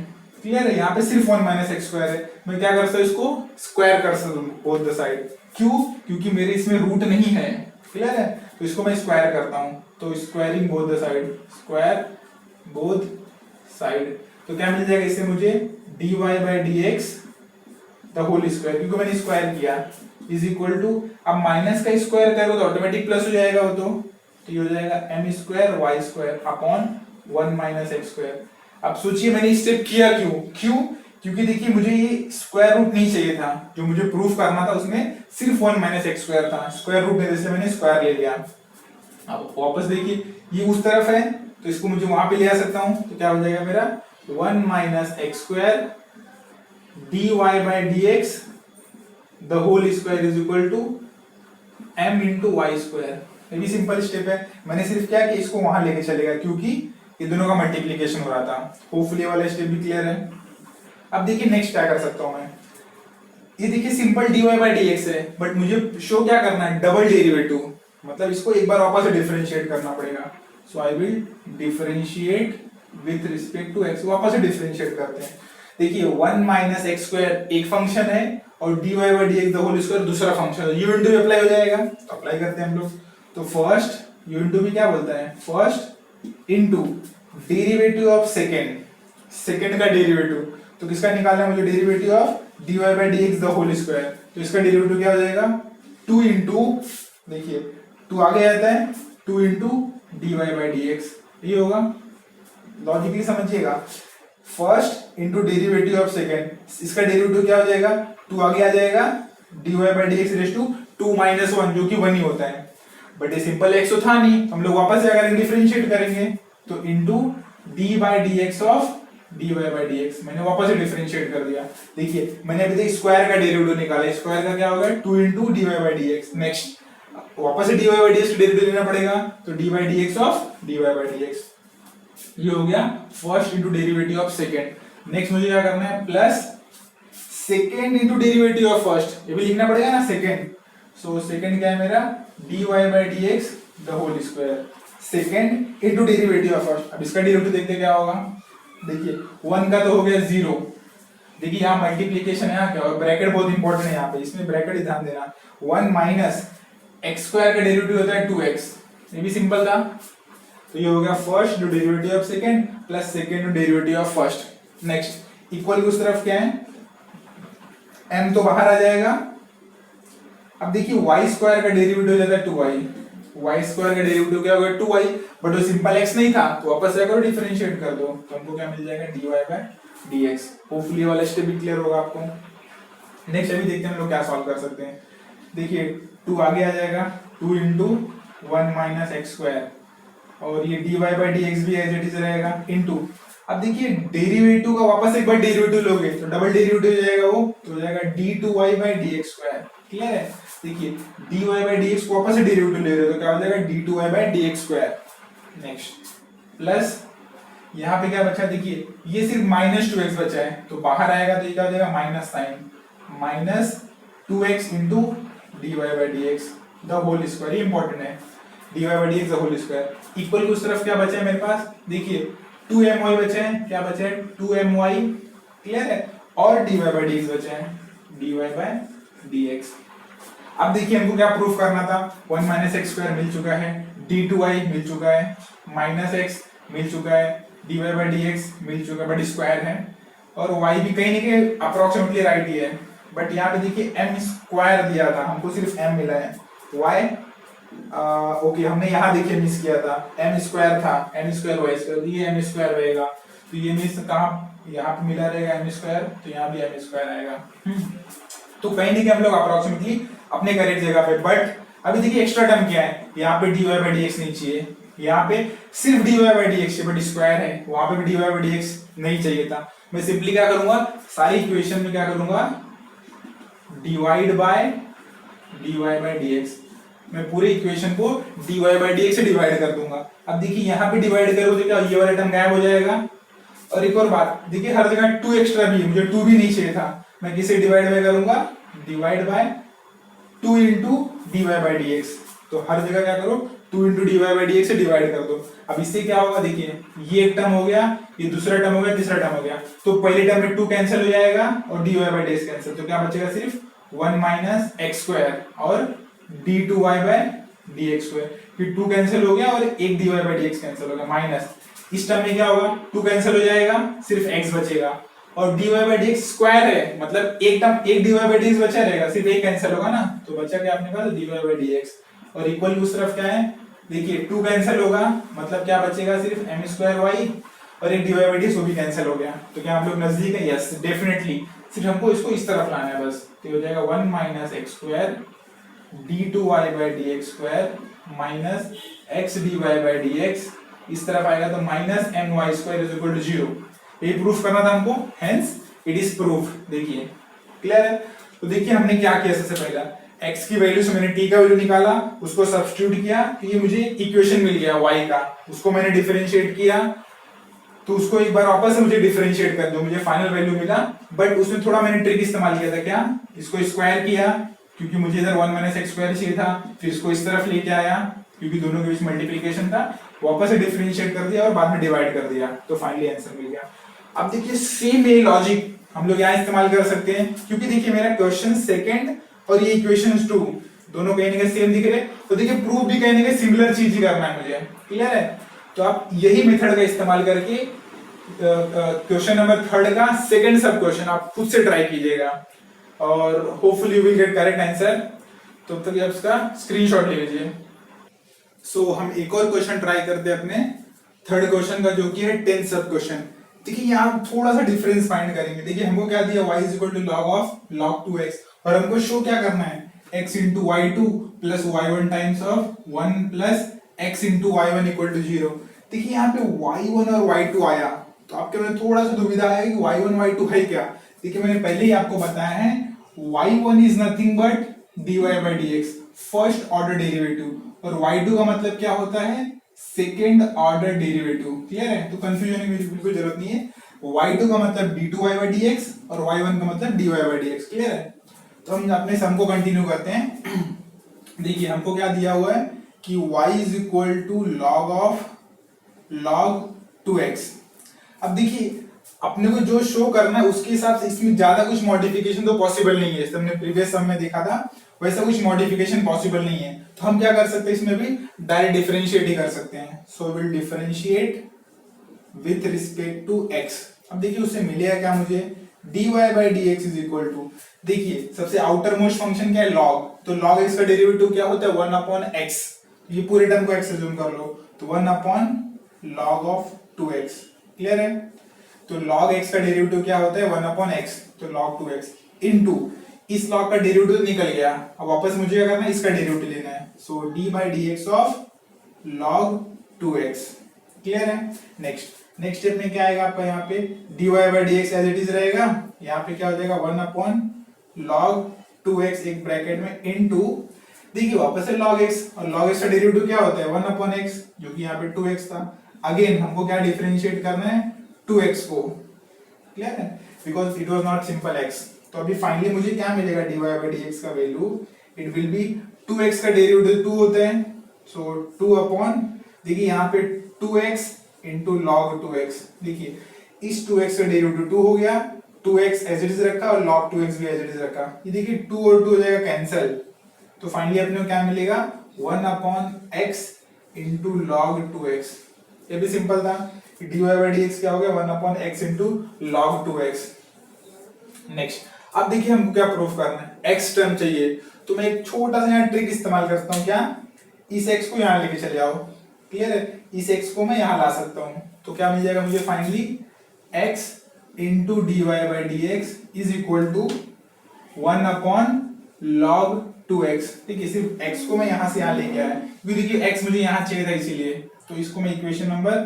क्लियर है, यहाँ पे सिर्फ 1 माइनस एक्स स्क्वायर है, मैं क्या कर सकता हूँ, इसको स्क्वायर कर सकता हूँ बोथ द साइड। क्यों? क्योंकि मेरे इसमें रूट नहीं है, क्लियर है, तो इसको मैं स्क्वायर करता हूँ, तो squaring both the side, square both side, तो क्या मिल जाएगा इससे मुझे, dy by dx the whole square, क्योंकि मैंने स्क्वायर किया, इज इक्वल टू, अब माइनस का स्क्वायर करो तो ऑटोमेटिक प्लस हो जाएगा वो, तो ये हो जाएगा m square y square upon 1 minus x square. अब सोचिए मैंने स्टेप किया क्यों, क्योंकि देखिए मुझे ये स्क्वायर रूट नहीं चाहिए था, जो मुझे प्रूफ करना था उसमें सिर्फ 1 माइनस एक्स स्क्वायर था, स्क्वायर रूट लेने से मैंने स्क्वायर ले लिया। अब वापस देखिए ये उस तरफ है, तो इसको मुझे वहां पे ले आ सकता हूं, तो क्या हो जाएगा मेरा 1 minus x square dy by dx the whole square is equal to m into y square. ये भी सिंपल स्टेप है, मैंने सिर्फ क्या कि इसको वहां लेके चलेगा, क्योंकि ये दोनों का मल्टीप्लिकेशन हो रहा था। होपफुली वाला स्टेप भी क्लियर है। अब देखिए नेक्स्ट क्या कर सकता हूं मैं, ये देखिए सिंपल dy बाय dx है, बट मुझे शो क्या करना है, डबल डेरिवेटिव, मतलब इसको एक बार वापस से डिफरेंशिएट करना पड़ेगा। So I will differentiate with respect to x, वापस से डिफरेंशिएट करते हैं। देखिए 1 माइनस एक्स स्क्वायर एक फंक्शन है और dy by dx the whole square दूसरा फंक्शन है, u इंटू अप्लाई हो जाएगा, तो अप्लाई करते हैं हम लोग। तो फर्स्ट u इंटू भी क्या बोलता है, first into derivative of second का डेरिवेटिव, तो किसका निकालना है मुझे, derivative of dy by dx the whole square, तो इसका डेरिवेटिव क्या हो जाएगा, 2 इंटू, देखिए 2 आगे आता है, 2 इंटू dy बाय dx, ये होगा, लॉजिकली समझिएगा, first into derivative of second, इसका डेरिवेटिव क्या हो जाएगा, 2 आगे आ जाएगा, dy by dx raise to 2 minus 1 जो कि 1 ही होता है, बट ये सिंपल x तो था नहीं, हम लोग वापस क्या करेंगे, डिफरेंशिएट करेंगे, तो into d by dx of dy by dx, मैंने वापस से डिफरेंशिएट कर दिया। देखिए मैंने अभी तक स्क्वायर का डेरिवेटिव निकाला, स्क्वायर का क्या होगा, 2 into dy by dx। Next वापस से dy बाय dx डेरिवेटिव लेना पड़ेगा, तो dy by dx of dy by dx, ये हो गया first into derivative of second. Next मुझे क्या करना है, plus second into derivative of first, ये भी लिखना पड़ेगा ना सेकेंड, सो सेकेंड क्या है मेरा, dy by dx the whole square, second into derivative of first. अब इसका डेरिवेटिव देखते क्या होगा, देखिए 1 का तो हो गया 0। देखिए यहाँ मल्टीप्लीकेशन है, यहाँ क्या और ब्रैकेट बहुत इंपॉर्टेंट है, यहाँ पे इसमें ब्रैकेट ही ध्यान देना। 1 माइनस एक्स स्क्वायर का डेरिवेटिव होता है 2x, ये भी सिंपल था। तो ये हो गया first derivative of second plus second derivative of first. Next equal की उस तरफ क्या है, m तो बाहर आ जाएगा। अब देखिए y स्क्वायर का डेरिवेटिव हो जाता है 2y, y स्क्वायर का डेरिवेटिव क्या होगा 2y, बट वो सिंपल x नहीं था तो वापस जाकर डिफरेंशिएट कर दो, तो हमको क्या मिल जाएगा dy बाय dx। होपफुली वाला स्टेप भी क्लियर होगा आपको। नेक्स्ट अभी देखते हैं हम लोग क्या सॉल्व कर सकते हैं। देखिए 2 आगे आ जाएगा, 2 इंटू 1 माइनस एक्स स्क्वायर, और ये dy बाई dx भी एज इट इज रहेगा इंटू। अब देखिए डेरिवेटिव का वापस एक बार डेरिवेटिव लोगे तो डबल डेरिवेटिव हो जाएगा, वो तो हो जाएगा d2y by dx square. Clear है? देखिए dy बाई dx को वापस से डेरिवेटिव ले रहे हो तो क्या हो जाएगा d2y by dx square. Next plus यहाँ पे क्या बचा, देखिए ये सिर्फ -2x बचा है तो बाहर आएगा तो ये क्या हो जाएगा minus sine, minus 2x into dy by dx the whole square. ये इंपॉर्टेंट है, dy by dx the whole square. Equal की उस तरफ क्या बचा है मेरे पास, देखिए 2my बचे हैं, क्या बचे हैं 2my। क्लियर है? और dy बाई dx बचे हैं, dy बाई dx। अब देखिए हमको क्या प्रूफ करना था, 1 माइनस एक्स स्क्वायर मिल चुका है, d2y मिल चुका है, माइनस x मिल चुका है, dy बाई dx मिल चुका है बट स्क्वायर है, और y भी कहीं ना कहीं अप्रोक्सीमेटली राइट ही है, बट यहाँ पे देखिए m स्क्वायर दिया था, हमको सिर्फ m मिला है। y ओके हमने यहाँ देखिए मिस किया था, m स्क्वायर था, m स्क्वायर y स्क्वायर, ये m स्क्वायर रहेगा तो ये मिस कहाँ यहाँ पे मिला रहेगा m स्क्वायर, तो यहाँ भी m स्क्वायर आएगा। तो कहीं ना कहीं हम लोग अप्रोक्सीमेटली अपने करेक्ट जगह पे, बट अभी देखिए एक्स्ट्रा टर्म क्या है, यहाँ पे dy बाई dx नहीं चाहिए, यहाँ पे सिर्फ dy बाई dx चाहिए बट स्क्वायर है, वहां पे भी dy बाई dx नहीं चाहिए था। मैं सिंपली क्या करूंगा, सारी इक्वेशन में क्या करूंगा, divide by dy by dx, मैं पूरे इक्वेशन को dy बाई dx से डिवाइड कर दूंगा। अब देखिए यहाँ पे डिवाइड करोगे तो क्या ये वाला टर्म गायब हो जाएगा। और एक और बात, देखिए हर जगह 2 एक्स्ट्रा भी है, मुझे 2 भी नहीं चाहिए था, मैं किसे डिवाइड बाय करूंगा, divide by 2 into dy by dx। तो हर जगह क्या करो 2 इंटू dy बाई dx से डिवाइड कर दो। अब इससे क्या होगा, देखिए ये एक टर्म हो गया, ये दूसरा टर्म हो गया, तीसरा टर्म हो गया, तो पहले टर्म में 2 कैंसिल हो जाएगा और dy बाई dx कैंसिल, तो क्या बचेगा सिर्फ 1 माइनस एक्स स्क्वायर और d2y बाई dx स्क्वायर। फिर 2 कैंसिल हो गया और एक dy बाई dx कैंसिल हो गया, माइनस इस टर्म में क्या होगा 2 कैंसिल हो जाएगा, सिर्फ x बचेगा, और dy बाई dx स्क्वायर है, मतलब एक टर्म एक dy बाई dx बचा रहेगा, सिर्फ एक कैंसिल होगा ना, तो बचा क्या अपने पास dy बाई dx। और इक्वल उस तरफ क्या है, देखिए 2 कैंसिल होगा, मतलब क्या बचेगा सिर्फ m स्क्वायर y, और एक dy बाई dx वो भी कैंसिल हो गया, तो क्या हम लोग नजदीक है, यस डेफिनेटली। सिर्फ हमको इसको इस तरफ लाना है बस, तो हो जाएगा 1 minus x square d2y by dx square minus x dy by dx, इस तरफ आएगा तो minus my square is equal to 0। ये प्रूफ करना था हमको, हेंस इट इज प्रूफ। देखिए क्लियर है? तो देखिए हमने क्या किया, सबसे पहला x की वैल्यू से मैंने t का वैल्यू निकाला, उसको सब्स्टिट्यूट किया तो ये मुझे इक्वेशन मिल गया y का, उसको मैंने डिफरेंशिएट किया तो उसको एक बार वापस से मुझे डिफरेंशिएट कर दो, मुझे फाइनल वैल्यू मिला, बट उसमें थोड़ा मैंने ट्रिक इस्तेमाल किया था, क्या इसको स्क्वायर किया क्योंकि मुझे इधर 1 माइनस एक्स स्क्वायर चाहिए था, फिर इसको इस तरफ लेके आया क्योंकि दोनों के बीच मल्टीप्लिकेशन था, वापस से डिफरेंशिएट कर दिया और बाद में डिवाइड कर दिया, तो फाइनली आंसर मिल गया। अब देखिए सेम ये लॉजिक हम लोग यहाँ इस्तेमाल कर सकते हैं, क्योंकि देखिए मेरा क्वेश्चन सेकंड और ये इक्वेशन 2 दोनों कहीं ना कहीं सेम दिख रहे, तो देखिए प्रूफ भी कहीं ना कहीं सिमिलर चीज ही करना है मुझे। क्लियर है? तो आप यही मेथड का इस्तेमाल करके क्वेश्चन नंबर 3 का सेकंड सब क्वेश्चन आप खुद से ट्राई कीजिएगा और hopefully you will get correct answer. तो तक आप इसका स्क्रीनशॉट ले लीजिए। सो हम एक और क्वेश्चन ट्राई करते हैं अपने थर्ड क्वेश्चन का, जो कि है 10th सब क्वेश्चन। देखिए यहाँ थोड़ा सा डिफरेंस फाइंड करेंगे। देखिए हमको क्या दिया, y is equal to log of log 2x, और हमको शो क्या करना है, x into y2 plus y1 times of 1 plus x into y1 equal to 0। देखिए यहाँ पे y1 और y2 आया तो आपके में थोड़ा सा दुविधा है कि y1 y2 है क्या। देखिए मैंने पहले ही आपको बताया है y1 is nothing but dy by dx first order derivative, और y2 का मतलब क्या होता है, सेकेंड ऑर्डर डेरिवेटिव। क्लियर है? तो कंफ्यूजन की बिल्कुल जरूरत नहीं है, y2 का मतलब d2y बाई dx और y1 का मतलब dy बाई dx। क्लियर है? तो हम अपने सम को कंटिन्यू करते हैं। देखिए हमको क्या दिया हुआ है कि y is equal to log of log 2x। अब देखिए अपने को जो शो करना है उसके हिसाब से इसमें ज्यादा कुछ मॉडिफिकेशन तो पॉसिबल नहीं है, जैसे हमने प्रीवियस सम में देखा था वैसा कुछ मॉडिफिकेशन पॉसिबल नहीं है। तो हम क्या कर सकते हैं इसमें भी डायरेक्ट डिफरेंशिएट ही कर सकते हैं। So will differentiate with respect to x. अब देखिए उससे मिलेगा क्या मुझे, dy by dx is equal to, देखिए सबसे आउटर मोस्ट फंक्शन क्या है log, तो log x का डेरिवेटिव क्या होता है 1 अपॉन x, ये पूरे टर्म को x से जूम कर लो तो 1 upon log of 2x। Clear है, तो log x का डेरिवेटिव क्या होता है 1 अपॉन x, तो log 2x इनटू इस log का डेरिवेटिव निकल गया, अब वापस मुझे क्या करना है इसका डेरिवेटिव लेना है, so d by dx of log 2x। Clear है। नेक्स्ट स्टेप में क्या आएगा आपका, यहाँ पे dy by dx as it is रहेगा, यहाँ पे क्या हो जाएगा 1 अपॉन log 2x एक ब्रैकेट में इनटू, देखिए वापस से log x, और log x का डेरिवेटिव क्या होता है 1 अपॉन x, जो कि यहाँ पे 2x था। अगेन हमको क्या डिफरेंशिएट करना है 2x को। क्लियर है, because it was not simple x। तो अभी फाइनली मुझे क्या मिलेगा dy by dx का value, it will be 2x का डेरिवेटिव 2 होता है, सो 2 अपॉन, देखिए यहाँ पे 2x इंटू log 2x, देखिए इस 2x का डेरिवेटिव 2 हो गया, 2x एज इट इज रखा और log 2x भी एज इट इज रखा, ये देखिए 2 और 2 हो जाएगा कैंसिल, तो फाइनली अपने को क्या मिलेगा 1 upon x into log 2x। ये भी सिंपल था, dy by dx क्या हो गया 1 upon x into log 2x। Next अब देखिए हमको क्या प्रूफ करना है, x टर्म चाहिए, तो मैं एक छोटा सा यहाँ ट्रिक इस्तेमाल करता हूँ, क्या, इस x को यहाँ लेके चले आओ। क्लियर है, इस x को मैं यहाँ ला सकता हूँ, तो क्या मिल जाएगा मुझे finally x into dy by dx is equal to 1 upon log 2x। ठीक है, सिर्फ x को मैं यहाँ से यहाँ लेके आया, क्योंकि देखिए x मुझे यहाँ चाहिए था इसीलिए, तो इसको मैं इक्वेशन नंबर,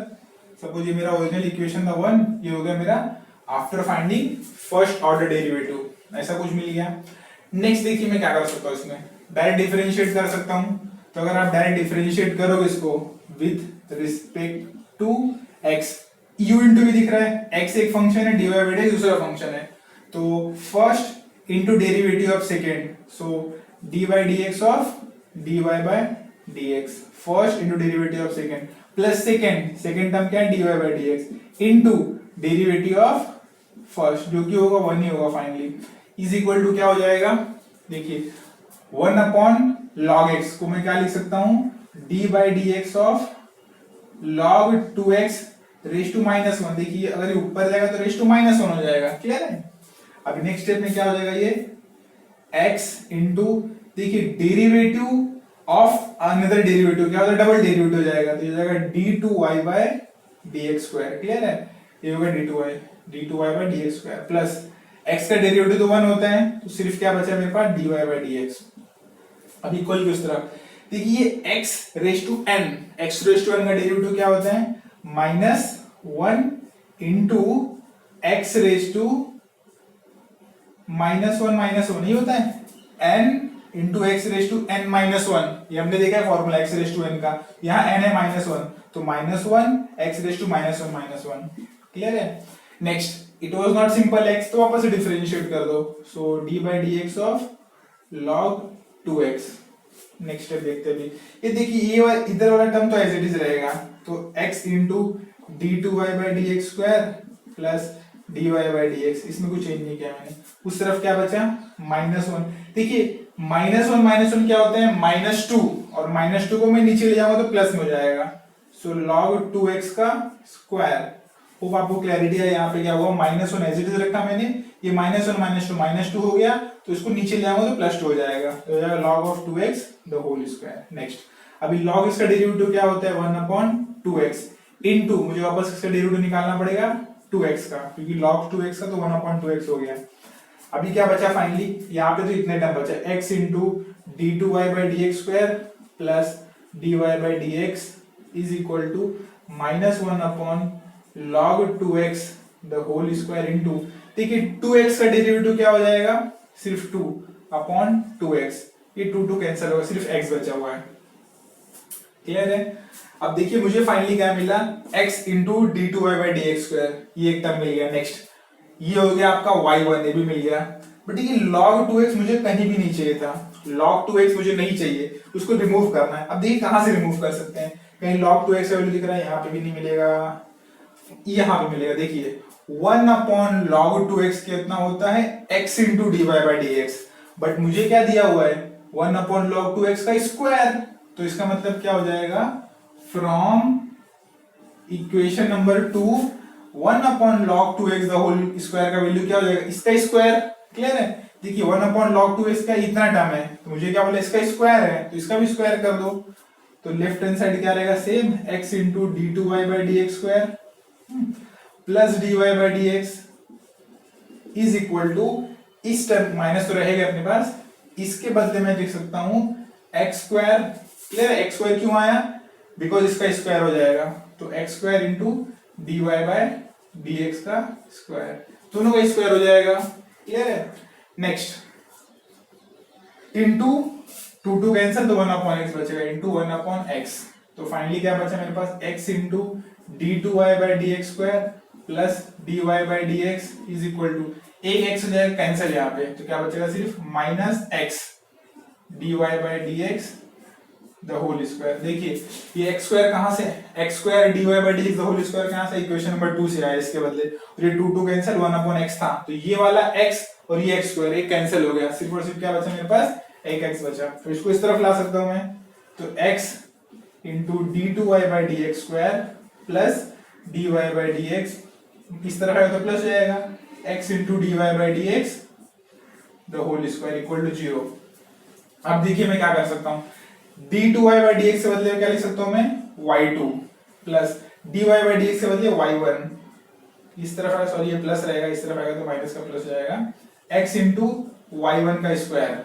सपोज ये मेरा ओरिजिनल इक्वेशन था 1, ये हो गया मेरा after finding first order derivative, ऐसा कुछ मिल गया। नेक्स्ट देखिए मैं क्या कर सकता हूँ, इसमें डायरेक्ट डिफरेंशिएट कर सकता हूँ, तो अगर आप डायरेक्ट डिफरेंशिएट करोगे इसको with respect to x, u into भी दिख रहा है, x एक फंक्शन है, dy by dx दूसरा फंक्शन है, तो first into derivative of second, so dy by dx of dy by dx, first into derivative of second plus second term क्या है dy by dx into derivative of first, जो कि होगा 1 ही होगा finally, is equal to क्या हो जाएगा, देखिए 1 अपॉन log x को मैं क्या लिख सकता हूं d by dx of log 2x raise to minus 1, देखिए अगर ये ऊपर जाएगा तो रेज टू माइनस 1 हो जाएगा। क्लियर है, अभी नेक्स्ट स्टेप में क्या हो जाएगा, ये x इंटू, देखिए डेरिवेटिव ऑफ अनदर डेरिवेटिव क्या होता है डबल डेरिवेटिव हो जाएगा, तो ये हो जाएगा d2y by dx square. Clear है, ये होगा d2y by dx square plus x का डेरिवेटिव तो 1 होता है, तो सिर्फ क्या बचा मेरे पास dy by dx। अब इक्वल की उस तरफ देखिए ये x raise to n, x raise to n का डेरिवेटिव क्या होता है -1 इंटू x रेज टू -1 नहीं होता है, n into x raise to n -1, ये हमने देखा है formula x raise to n का, यहाँ n है -1, तो -1 x रेज टू -1। क्लियर है, next it was not simple x, तो वापस से डिफरेंशिएट कर दो, so d by dx of log 2x। Next step देखते हैं, ये देखिए ये इधर वाला टर्म तो एज इट इज रहेगा, तो x into d2y by dx square plus dy by dx, इसमें कुछ चेंज नहीं किया मैंने, उस तरफ क्या बचा -1, देखिए -1 क्या होता है -2, और -2 को मैं नीचे ले जाऊंगा तो प्लस में हो जाएगा, सो log 2x का स्क्वायर। होप आपको क्लैरिटी है, यहाँ पे क्या हुआ -1 एज इट इज रखा मैंने, ये -1 -2 हो गया, तो इसको नीचे ले जाऊंगा तो +2 हो जाएगा, तो हो जाएगा log of 2x the whole square. Next अभी log x का डेरिवेटिव क्या होता है 1 अपॉन 2x इनटू, मुझे वापस इसका डेरिवेटिव निकालना पड़ेगा 2x का, क्योंकि log 2x का तो 1 अपॉन 2x हो गया। अभी क्या बचा फाइनली, यहाँ पे तो इतने टर्म बचा, x into d2y by dx square plus dy by dx is equal to -1 upon log 2x the whole square into, देखिए 2x का डेरिवेटिव क्या हो जाएगा सिर्फ 2 अपॉन 2x, ये 2 कैंसिल होगा, सिर्फ x बचा हुआ है। क्लियर है, अब देखिए मुझे फाइनली क्या मिला x into d2y by dx square, ये एक टर्म मिल गया। नेक्स्ट ये हो गया आपका y1, ये भी मिल गया, बट देखिए log 2x मुझे कहीं भी नहीं चाहिए था, log 2x मुझे नहीं चाहिए, उसको रिमूव करना है। अब देखिए कहां से रिमूव कर सकते हैं, कहीं log 2x का वैल्यू दिख रहा है, यहाँ पे भी नहीं मिलेगा, यहां पे मिलेगा, देखिए 1/log 2x कितना होता है x into dy by d x, but मुझे क्या दिया हुआ है 1/log 2x का स्क्वायर, तो इसका मतलब क्या हो जाएगा from equation number 2 1/log 2x the whole square का वैल्यू क्या हो जाएगा, इसका स्क्वायर। क्लियर है, देखिए 1/log 2x का इतना टर्म है, तो मुझे क्या बोला इसका स्क्वायर है, तो इसका भी स्क्वायर कर दो, तो लेफ्ट हैंड साइड क्या रहेगा same x into d2y by d x square plus dy by d x is equal to, इस टर्म माइनस तो रहेगा अपने पास, इसके बदले मैं लिख सकता हूं एक्स स्क्वायर। क्लियर है, एक्स स्क्वायर क्यों आया, बिकॉज इसका स्क्वायर हो जाएगा, तो x square into dy by d x का स्क्वायर, दोनों का स्क्वायर हो जाएगा। क्लियर है, नेक्स्ट इंटू 2 कैंसिल, तो 1/x बचेगा इंटू 1/x, तो फाइनली क्या बचा मेरे पास x into d2y by d x square plus dy by d x is equal to, एक x हो जाएगा कैंसिल यहाँ पे, तो क्या बचेगा सिर्फ minus x dy by d x the whole square. देखिए ये x स्क्वायर कहां से, x square dy by d x the whole square कहां से, इक्वेशन नंबर 2 से आया इसके बदले, और ये 2 कैंसिल 1/x था, तो ये वाला x और ये x स्क्वायर एक कैंसिल हो गया, सिर्फ और सिर्फ क्या बचा मेरे पास एक x बचा, तो इसको इस तरफ ला सकता हूं मैं, तो x into d2y by d x square plus dy by d x, इस तरफ आएगा तो प्लस हो जाएगा x into dy by d x the whole square equal to 0। अब देखिए मैं क्या कर सकता हूं, d2y बाई डी एक्स से बदले क्या लिख सकता हूं मैं y2 plus dy by d x से बदले y1, इस तरफ आएगा सॉरी ये प्लस रहेगा, इस तरफ आएगा तो माइनस का प्लस हो जाएगा, x इंटू y1 का स्क्वायर,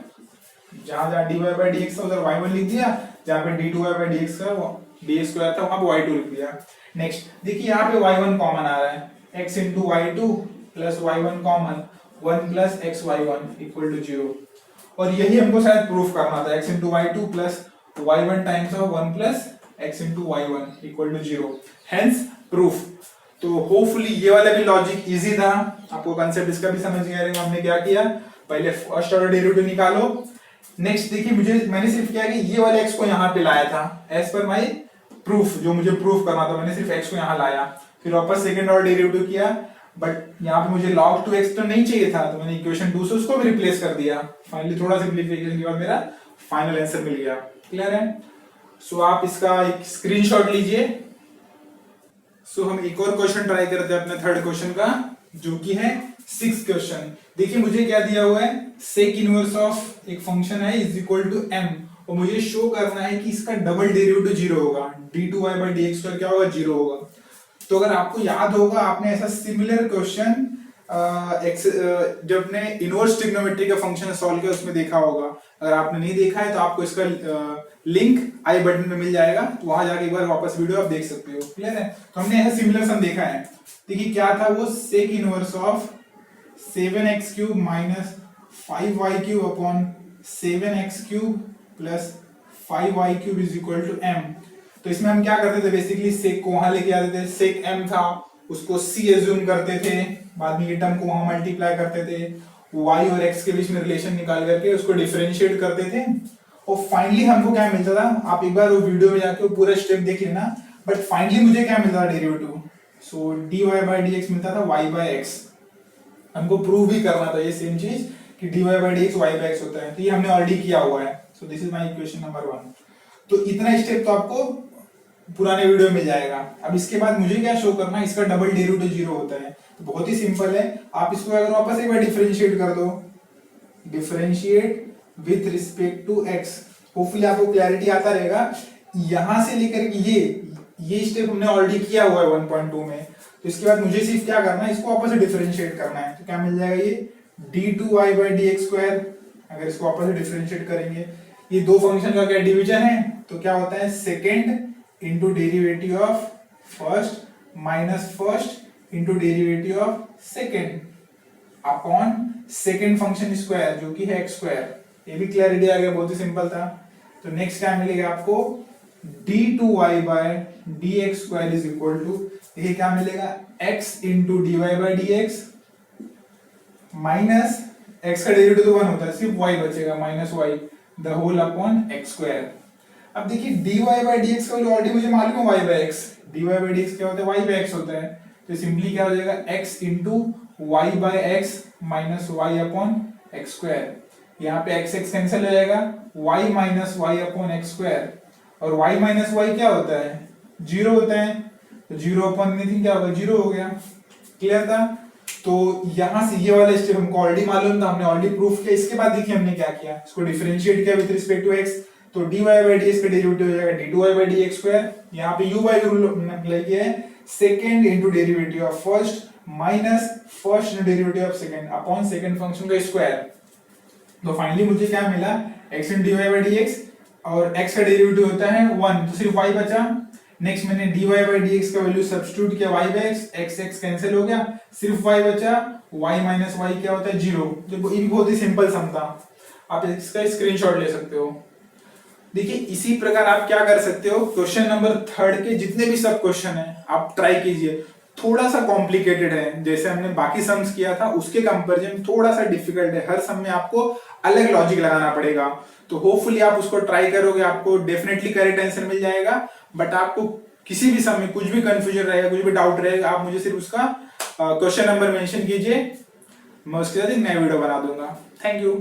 जहां जहां dy बाई डी एक्स था उधर y1 लिख दिया, जहां पे d2y बाई डी एक्स का डी स्क्वायर था वहां पे y2 लिख दिया। नेक्स्ट देखिए यहाँ पे y1 कॉमन आ रहा है, x into y2 plus y1 common, 1 plus x y1 equal to 0, और यही हमको शायद प्रूफ करना था, x into y2 plus y1 times of 1 plus x into y1 equal to 0, hence proof. तो होपफुली ये वाला भी लॉजिक इजी था, आपको कंसेप्ट इसका भी समझ गया रहेगा। हमने क्या किया, पहले फर्स्ट ऑर्डर डेरिवेटिव निकालो, नेक्स्ट देखिए मैंने सिर्फ क्या कि ये वाले x को यहाँ पे लाया था एज पर माई प्रूफ, जो मुझे प्रूफ करना था मैंने सिर्फ x को यहाँ लाया, फिर वापस सेकंड ऑर्डर डेरिवेटिव किया, बट यहाँ पे मुझे log 2x तो नहीं चाहिए था, तो मैंने इक्वेशन 2 से उसको भी रिप्लेस कर दिया, फाइनली थोड़ा सिंपलीफिकेशन के बाद मेरा फाइनल आंसर मिल गया। क्लियर है, सो आप इसका एक स्क्रीनशॉट लीजिए। सो हम एक और क्वेश्चन ट्राई करते हैं अपने थर्ड क्वेश्चन का, जो कि है 6th क्वेश्चन। देखिए मुझे क्या दिया हुआ है, सेक इनवर्स ऑफ एक फंक्शन है इज इक्वल टू m, और मुझे शो करना है कि इसका डबल डेरिवेटिव 0 होगा, d2y by d x square क्या होगा 0 होगा। तो अगर आपको याद होगा आपने ऐसा सिमिलर क्वेश्चन जब अपने इनवर्स ट्रिग्नोमेट्री का फंक्शन सॉल्व किया उसमें देखा होगा, अगर आपने नहीं देखा है तो आपको इसका लिंक आई बटन में मिल जाएगा, तो वहां जाके एक बार वापस वीडियो आप देख सकते हो। क्लियर है, तो हमने ऐसा सिमिलर सम देखा है। देखिए क्या था वो, sec inverse of 7x cube minus 5y cube upon 7x cube plus 5y cube is equal to m। तो इसमें हम क्या करते थे, बेसिकली सेक को वहां लेके आते थे, सेक m था उसको c एज्यूम करते थे, बाद में ये टर्म को वहां मल्टीप्लाई करते थे, y और x के बीच में रिलेशन निकाल करके उसको डिफरेंशिएट करते थे, और फाइनली हमको क्या मिलता था, आप एक बार वो वीडियो में जाके वो पूरा स्टेप देख लेना, बट फाइनली मुझे क्या मिलता था derivative, so dy by d x मिलता था y बाई x। हमको प्रूव भी करना था ये सेम चीज कि dy by d x y by x होता है, तो ये हमने ऑलरेडी किया हुआ है। So this is my equation number 1। तो इतना स्टेप तो आपको पुराने वीडियो में मिल जाएगा। अब इसके बाद मुझे क्या शो करना है, इसका डबल डेरिवेटिव 0 होता है, तो बहुत ही सिंपल है, आप इसको अगर वापस एक बार डिफरेंशिएट कर दो, differentiate with respect to x, hopefully आपको क्लैरिटी आता रहेगा। यहां से लेकर के ये स्टेप हमने ऑलरेडी किया हुआ है 1.2 में, तो इसके बाद मुझे सिर्फ क्या करना है, इसको वापस से डिफरेंशिएट करना है, तो क्या मिल जाएगा ये d2y by d x square. अगर इसको वापस से डिफरेंशिएट करेंगे, ये दो फंक्शन का क्या डिवीजन है, तो क्या होता है second into derivative of first minus first into derivative of second upon second function square जो कि है एक्स स्क्वायर। ये भी क्लैरिटी आ गया, बहुत ही सिंपल था। तो नेक्स्ट क्या मिलेगा आपको, d2y by d x square is equal to, देखिए क्या मिलेगा, x into dy by d x minus x का डेरिवेटिव तो 1 होता है, सिर्फ y बचेगा माइनस y the whole upon x square. अब देखिए dy बाई डी एक्स का ऑलरेडी मुझे मालूम है y by x, dy by d x क्या होता है y बाई x होता है, तो सिंपली क्या हो जाएगा x into y by x minus y upon x square. यहाँ पे x x कैंसिल हो जाएगा, y minus y upon x square, और y माइनस वाई क्या होता है, जीरो होता है, तो जीरो अपॉन एनीथिंग क्या होगा, जीरो हो गया। क्लियर था? तो यहां से ये वाला स्टेप हमको ऑलरेडी मालूम था, हमने ऑलरेडी प्रूफ किया। इसके बाद देखिए हमने क्या किया, इसको डिफरेंशिएट किया विद रिस्पेक्ट टू x, तो dy बाय dx का डेरिवेटिव हो जाएगा d2y बाय dx स्क्वायर। यहाँ पे u बाय रूल अप्लाई किया है, second into derivative of first minus first into derivative of second upon second function का स्क्वायर। तो फाइनली मुझे क्या मिला, x into dy by dx, और x का डेरिवेटिव होता है 1, तो सिर्फ y बचा। नेक्स्ट मैंने dy बाय dx का वैल्यू सब्स्टिट्यूट किया, y by x, x cancel हो गया, सिर्फ y बचा, y माइनस y क्या होता है, जीरो। तो ये बहुत ही सिंपल सम था, आप इसका स्क्रीनशॉट ले सकते हो। देखिए इसी प्रकार आप क्या कर सकते हो, क्वेश्चन नंबर 3 के जितने भी सब क्वेश्चन है आप ट्राई कीजिए। थोड़ा सा कॉम्प्लिकेटेड है, जैसे हमने बाकी सम्स किया था उसके कंपैरिजन थोड़ा सा डिफिकल्ट है, हर सम में आपको अलग लॉजिक लगाना पड़ेगा। तो होपफुली आप उसको ट्राई करोगे, आपको डेफिनेटली करेक्ट आंसर मिल जाएगा। बट आपको किसी भी समय कुछ भी कंफ्यूजन रहेगा, कुछ भी डाउट रहेगा, आप मुझे सिर्फ उसका क्वेश्चन नंबर मेंशन कीजिए, मैं उसके साथ एक नया वीडियो बना दूंगा। Thank you.